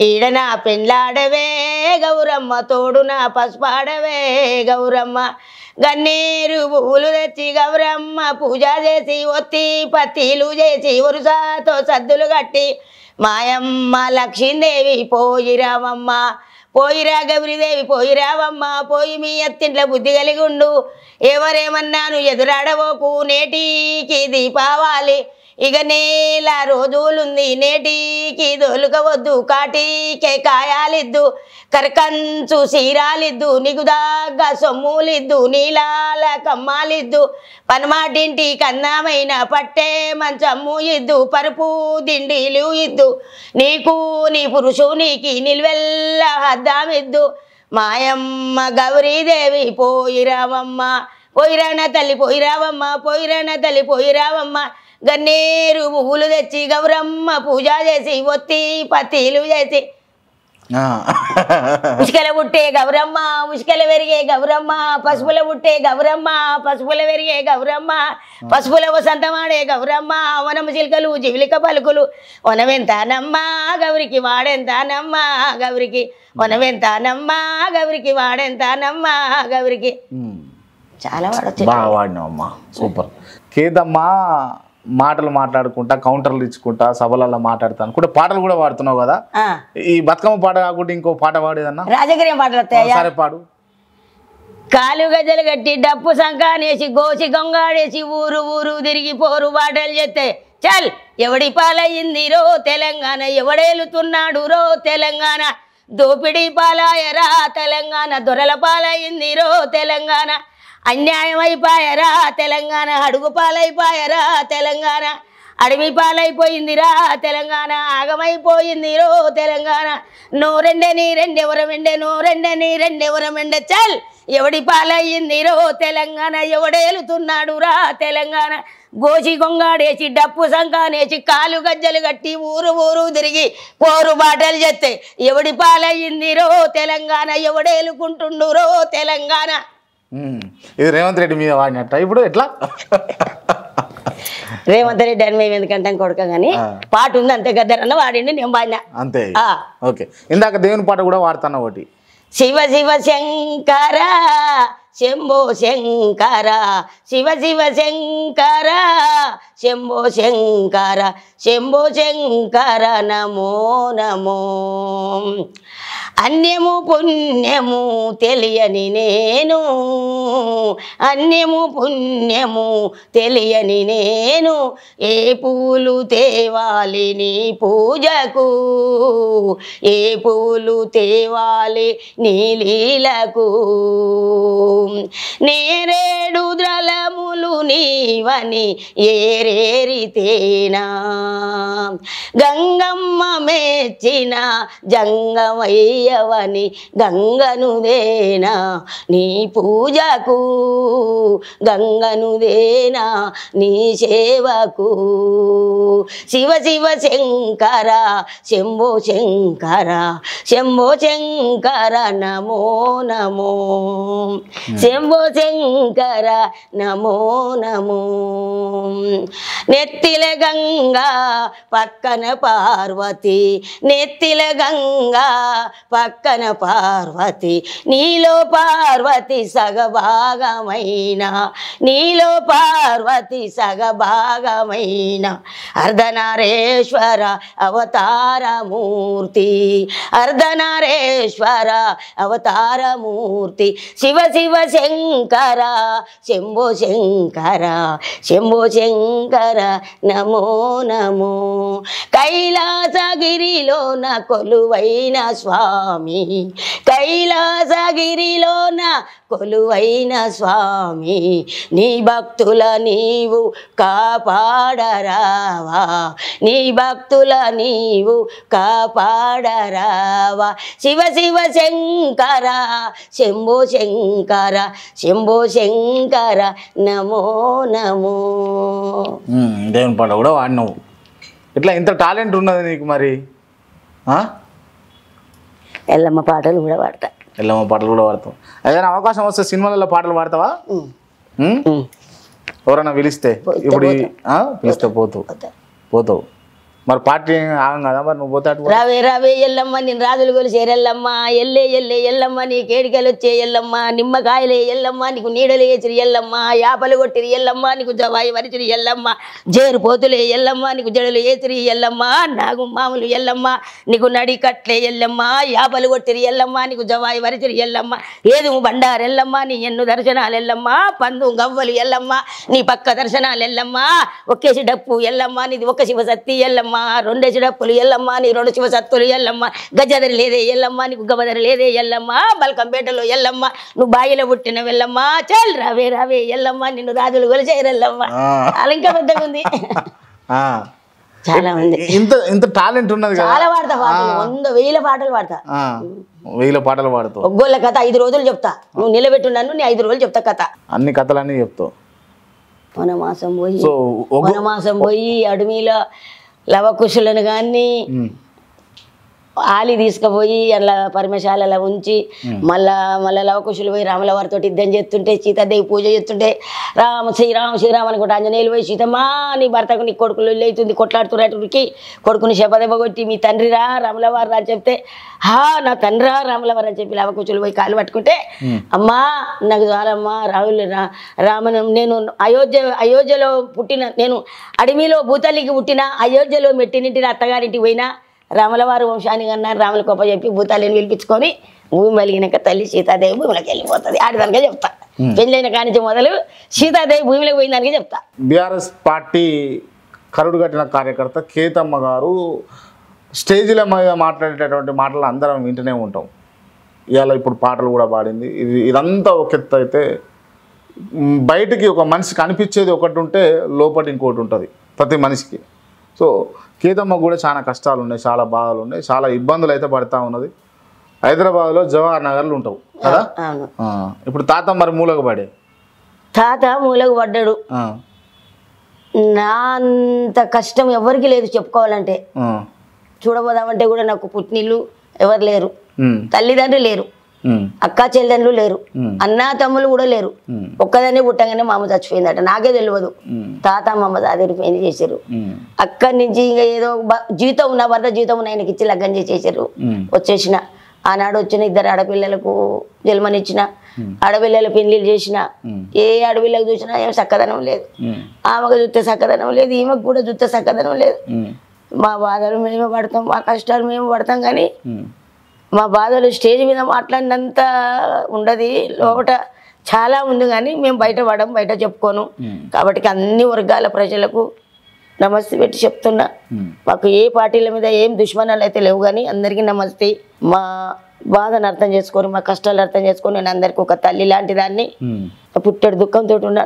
ఈడన పెళ్ళాడవే గౌరమ్మ, తోడు నా పసుపాడవే గౌరమ్మ, గన్నేరు పువ్వులు తెచ్చి గౌరమ్మ పూజ చేసి, ఒత్తి పత్తిలు చేసి, వరుసతో సద్దులు కట్టి, మాయమ్మ లక్ష్మీదేవి పోయిరావమ్మ, పోయిరా గౌరీదేవి పోయిరావమ్మ, పోయి మీ అత్తింట్ల బుద్ధి కలిగి ఉండు, ఎవరేమన్నాను ఎదురాడవోకు, నేటికి దీపావాలి ఇక నేల రోజులుంది, నేటికి దొలుకవద్దు, కాటికే కాయాలిద్దు, కరకంచు సీరాలిద్దు, నీకు దగ్గ సొమ్ములిద్దు, నీలాల కమ్మాలిద్దు, పనమాటింటి కన్నామైన పట్టే మంచమ్ము ఇద్దు, పరుపు దిండిలు ఇద్దు, నీకు నీ పురుషునికి నిల్వెల్ల హద్దామిద్దు, మాయమ్మ గౌరీదేవి పోయిరావమ్మ, పోయిరాన తల్లి పోయిరావమ్మ, పోయిరాన తల్లి పోయిరావమ్మ, గన్నేరు పువ్వులు తెచ్చి గౌరమ్మ పూజ చేసి, ఒత్తి పత్తిలు చేసి, ఉసుకల పుట్టే గౌరమ్మ ఉసుకల వెరిగే గౌరమ్మ, పసుపుల పుట్టే గౌరమ్మ పసుపుల వెరిగే గౌరమ్మ, పసుపుల వసంతమాడే గౌరమ్మ, వనము చిలుకలు జివిలిక పలుకులు, వనవెంతానమ్మ గౌరికి వాడెంతానమ్మ గౌరికి, వనవెంతానమ్మ గౌరికి వాడెంతానమ్మ గౌరికి. చాలా వాడచ్చు, బాగా వాడినావమ్మా, సూపర్. కేతమ్మ మాటలు మాట్లాడుకుంటా, కౌంటర్లు ఇచ్చుకుంటా, సభలలో మాట్లాడతాను కూడా, పాటలు కూడా పాడుతున్నావు కదా. ఈ బతుకమ్మ పాట కాకుండా ఇంకో పాట పాడేదన్నా? రాజగిరి మాట్లాడతాయా? సరే పాడు. కాలు గజలు కట్టి డప్పు సంకానేసి, గోసి గొంగాడేసి, ఊరు ఊరు తిరిగి పోరు బాటలు చెత్తే, చల్ ఎవడి పాలయ్యింది రో తెలంగాణ, ఎవడేలుతున్నాడు రో తెలంగాణ, దోపిడీ పాలాయరా తెలంగాణ, దొరల పాలయ్యింది రో తెలంగాణ, అన్యాయమైపోయారా తెలంగాణ, అడుగు పాలైపోయారా తెలంగాణ, అడవి పాలైపోయిందిరా తెలంగాణ, ఆగమైపోయింది రో తెలంగాణ, నోరెండే నీరెండెవరమెండే, నోరెండే నీరెండెవరమెండే, చల్ ఎవడి పాలయ్యింది రో తెలంగాణ, ఎవడేలుతున్నాడు రా తెలంగాణ, గోసి గొంగాడేసి డప్పు సంకానేసి, కాలు గజ్జలు కట్టి ఊరు ఊరు తిరిగి పోరు బాటలు చెత్తే, ఎవడి పాలయ్యింది రో తెలంగాణ, ఎవడేలుకుంటుండు రో తెలంగాణ. ఇది రేవంత్ రెడ్డి మీద వాడినట్ట ఇప్పుడు ఎట్లా? రేవంత్ రెడ్డి అని మేము ఎందుకంటాం కొడుక కానీ పాట ఉంది అంతే గద్దరన్న వాడిండి నేను బాడినా అంతే. ఓకే, ఇందాక దేవుని పాట కూడా వాడుతున్నా ఒకటి. శివ శివ శంకర శంభో శంకర శివ శివ శంకర శంభో శంకర శంభో శంకర నమో నమో. అన్యము పుణ్యము తెలియని నేను, అన్యము పుణ్యము తెలియని నేను, ఏ పూలు తేవాలి నీ పూజకు, ఏ పూలు తేవాలి నీ లీలకు, నేరేడు ద్రలములు నీవని ఏరేరితేనా, గంగమ్మ మెచ్చిన జంగమయ్యవని గంగనుదేనా, నీ పూజకు గంగనుదేనా నీ సేవకు. శివ శివ శంకర శంభో శంకర శంభో శంకర నమో నమో, శంభో శంకర నమో నమో. నెత్తిల గంగా పక్కన పార్వతి, నెత్తిల గంగా పక్కన పార్వతి, నీలో పార్వతి సగభాగమైన, నీలో పార్వతి సగభాగమైన, అర్ధనారేశ్వర అవతారమూర్తి, అర్ధనారేశ్వర అవతారమూర్తి. శివ శివ శంకర శంభో శంకర శంభో శంకర నమో నమో. కైలాసగిరిలోన కొలువైన స్వామి, కైలాసగిరిలోన కొలువైన స్వామి, నీ భక్తుల నీవు కాపాడరావా, నీ భక్తుల నీవు కాపాడరావా. శివ శివ శంకర శంభో శంకర శంభో శంకర నమో నమో. దేవుని పాట కూడా వాడినావు. ఇట్లా ఇంత టాలెంట్ ఉన్నది నీకు మరి? ఎల్లమ్మ పాటలు కూడా పాడతా. ఎల్లమ్మ పాటలు కూడా పాడతావు. ఏదైనా అవకాశం వస్తే సినిమాలలో పాటలు పాడతావా? ఎవరైనా పిలిస్తే ఇప్పుడు పిలిస్తే పోతావు. మరి పార్టీ ఆగం కదా మరి నువ్వు పోతాడు. రావే రావే ఎల్లమ్మ నేను రాజులు కొలిసేరెల్లమ్మ, ఎల్లే ఎల్లే ఎల్లమ్మ నీ కేడికలు వచ్చే ఎల్లమ్మ, నిమ్మకాయలే ఎల్లమ్మ నీకు నీడలు వేసిరి ఎల్లమ్మ, యాపలు కొట్టిరి ఎల్లమ్మ నీకు జవాయి వరిచిరి ఎల్లమ్మ, జేరు పోతులే ఎల్లమ్మ నీకు జడలు వేసిరి ఎల్లమ్మ, నాగు మామూలు ఎల్లమ్మ నీకు నడి కట్లే ఎల్లమ్మ, యాపలు కొట్టిరి ఎల్లమ్మ నీకు జవాయి వరిచిరి ఎల్లమ్మ, ఏదు బండారెల్లమ్మ నీ ఎన్ను దర్శనాలు ఎల్లమ్మ, పందు గవ్వలు ఎల్లమ్మ నీ పక్క దర్శనాలు ఎల్లమ్మ, ఒకేసి డప్పు ఎల్లమ్మ నీది ఒక శివశక్తి ఎల్లమ్మ, రెండేసి డప్పులు ఎల్లమ్మ నీ రెండు శివసత్తులు ఎల్లమ్మ, గజదరి లేదే ఎల్లమ్మ నీకు గబదరి లేదే ఎల్లమ్మ, బల్కంపేటలో ఎల్లమ్మ నువ్వు బాయిలో పుట్టిన వెళ్ళమ్మ, చల్ రావే రావే ఎల్లమ్మ నిన్ను రాజులు కొలిచేరెల్లమ్మ. అలా ఇంకా పెద్దగా ఉంది. చాలా మంది ఇంత టాలెంట్ ఉన్నది కదా. చాలా పాడతా పాటలు, 100,000 పాటలు పాడతా. 1000 పాటలు పాడతావు. ఒగ్గోళ్ళ కథ 5 రోజులు చెప్తా. నువ్వు నిలబెట్టున్నాను నీ 5 రోజులు చెప్తా కథ. అన్ని కథలన్నీ చెప్తావు. వనమాసం పోయి అడవిలో లవకుశులను కానీ ఆలి తీసుకుపోయి అలా పరమశాలలో ఉంచి మళ్ళా లవకుశులు పోయి రాముల వారితో యుద్ధం చేస్తుంటే, సీతాదేవి పూజ చేస్తుంటే శ్రీరామ్ అనుకుంటే ఆంజనేయులు పోయి సీతమ్మా నీ భర్తకు నీ కొడుకులు అవుతుంది కొట్లాడుతున్నట్టుకి కొడుకుని శపదెబ్బ కొట్టి మీ తండ్రిరా రాముల వారు అని చెప్తే, నా తండ్రిరా రాముల వారు అని చెప్పి లవకుశులు పోయి కాలు పట్టుకుంటే, అమ్మా నాకు చాలమ్మా రామను నేను అయోధ్యలో పుట్టిన, నేను అడవిలో భూతల్లికి పుట్టిన అయోధ్యలో మెట్టినింటిని అత్తగారింటికి పోయినా రాములవారి వంశానికి అన్నారు. రాముల గొప్ప చెప్పి భూతాలను పిలిపించుకొని భూమి వెలిగినాక తల్లి సీతాదేవి భూమిలోకి వెళ్ళిపోతుంది. ఆడదానికే చెప్తా. పెళ్ళైన కానించి మొదలు సీతాదేవి భూమిలోకి పోయిందానికే చెప్తా. బీఆర్ఎస్ పార్టీ కరుడు కట్టిన కార్యకర్త కేతమ్మ గారు స్టేజీల మీద మాట్లాడేటటువంటి మాటలు అందరం వింటూనే ఉంటాం. ఇవాళ ఇప్పుడు పాటలు కూడా పాడింది. ఇదంతా ఒక ఎత్తు అయితే, బయటికి ఒక మనిషి కనిపించేది ఒకటి ఉంటే లోపల ఇంకోటి ఉంటుంది ప్రతి మనిషికి. సో కేతమ్మ కూడా చాలా కష్టాలు ఉన్నాయి, చాలా బాధలు ఉన్నాయి, చాలా ఇబ్బందులు అయితే పడతా ఉన్నది. హైదరాబాద్లో జవహర్ నగర్లు ఉంటావు కదా. ఇప్పుడు తాత మరి మూలకు పడే తాత మూలకు పడ్డాడు. నా అంత కష్టం ఎవరికి లేదు చెప్పుకోవాలంటే. చూడబోదామంటే కూడా నాకు పుట్టినిల్లు ఎవరు లేరు, తల్లిదండ్రులు లేరు, అక్క చెల్లెళ్ళు లేరు, అన్నా తమ్ముళ్ళు కూడా లేరు. ఒక్కదాన్ని పుట్టగానే మా అమ్మ చచ్చిపోయిందట, నాకే తెలియదు. తాత అమ్మమ్మ దాదాపు పెళ్లి చేశారు. అక్కడి నుంచి ఇంకా ఏదో జీతం ఉన్న భర్త జీతం ఉన్న ఆయనకి ఇచ్చి లగ్గం చేసేసారు. వచ్చేసిన ఆనాడు వచ్చిన 2 ఆడపిల్లలకు జన్మనిచ్చిన, ఆడపిల్లల పెళ్లిళ్ళు చేసిన, ఏ ఆడపిల్లకు చూసినా ఏం చక్కదనం లేదు. ఆమెకు చూస్తే చక్కదనం లేదు, ఈమెకు కూడా చూస్తే చక్కదనం లేదు. మా బాధలు మేము పడతాం, మా కష్టాలు మేము పడతాం, కానీ మా బాధలు స్టేజ్ మీద మాట్లాడినంత ఉండదు, లోపల చాలా ఉంది. కానీ మేము బయట పడం, బయట చెప్పుకోను. కాబట్టి అన్ని వర్గాల ప్రజలకు నమస్తే పెట్టి చెప్తున్నా. మాకు ఏ పార్టీల మీద ఏం దుష్మనాలు అయితే లేవు, కానీ అందరికీ నమస్తే. మా బాధను అర్థం చేసుకొని, మా కష్టాలు అర్థం చేసుకొని, నేను అందరికీ ఒక తల్లి లాంటి దాన్ని. పుట్టెడు దుఃఖంతో ఉన్నా.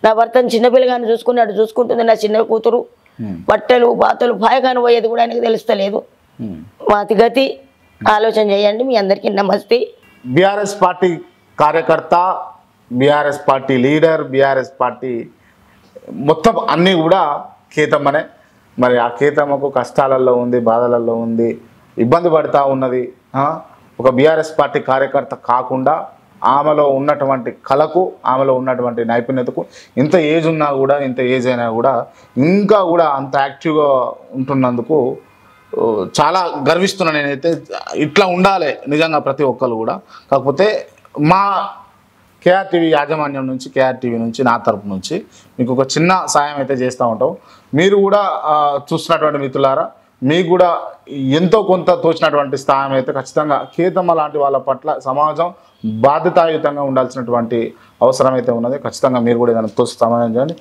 నా భర్తను చిన్నపిల్లగాని చూసుకున్నాడు, చూసుకుంటుంది నా చిన్న కూతురు. బట్టలు బాతలు పాయగాని పోయేది కూడా ఆయనకు తెలుస్తలేదు. మాతి గతి ఆలోచన చేయండి. మీ అందరికీ నమస్తే. బీఆర్ఎస్ పార్టీ కార్యకర్త, BRS party leader, BRS party మొత్తం అన్నీ కూడా కేతమ్మనే. మరి ఆ కేతమ్మకు కష్టాలలో ఉంది, బాధలలో ఉంది, ఇబ్బంది పడుతూ ఉన్నది. ఒక బీఆర్ఎస్ పార్టీ కార్యకర్త కాకుండా ఆమెలో ఉన్నటువంటి కళకు, ఆమెలో ఉన్నటువంటి నైపుణ్యతకు, ఇంత ఏజ్ ఉన్నా కూడా, ఇంత ఏజ్ అయినా కూడా ఇంకా కూడా అంత యాక్టివ్గా ఉంటున్నందుకు చాలా గర్విస్తున్నాను నేనైతే. ఇట్లా ఉండాలి నిజంగా ప్రతి ఒక్కరు కూడా. కాకపోతే మా కేఆర్ టీవీ యాజమాన్యం నుంచి, కేఆర్ టీవీ నుంచి, నా తరపు నుంచి మీకు ఒక చిన్న సాయం అయితే చేస్తూ ఉంటాం. మీరు కూడా చూస్తున్నటువంటి మిత్రులారా, మీకు కూడా ఎంతో కొంత తోచినటువంటి స్థానం అయితే ఖచ్చితంగా కేతమ్మ లాంటి వాళ్ళ పట్ల సమాజం బాధ్యతాయుతంగా ఉండాల్సినటువంటి అవసరం అయితే ఉన్నది. ఖచ్చితంగా మీరు కూడా ఏదైనా తోచి సమాధానం చేయండి.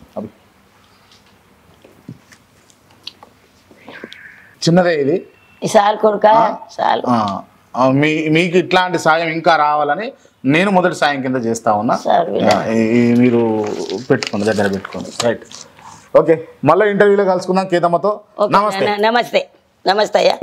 చిన్నదే ఇది, మీకు ఇట్లాంటి సాయం ఇంకా రావాలని నేను మొదటి సాయం కింద చేస్తా ఉన్నా. మీరు పెట్టుకోండి, దగ్గర పెట్టుకోండి. Right, okay. మళ్ళీ ఇంటర్వ్యూలో కలుసుకుందాం కేతమ్మతో. నమస్తే. నమస్తే. నమస్తే అయ్యా.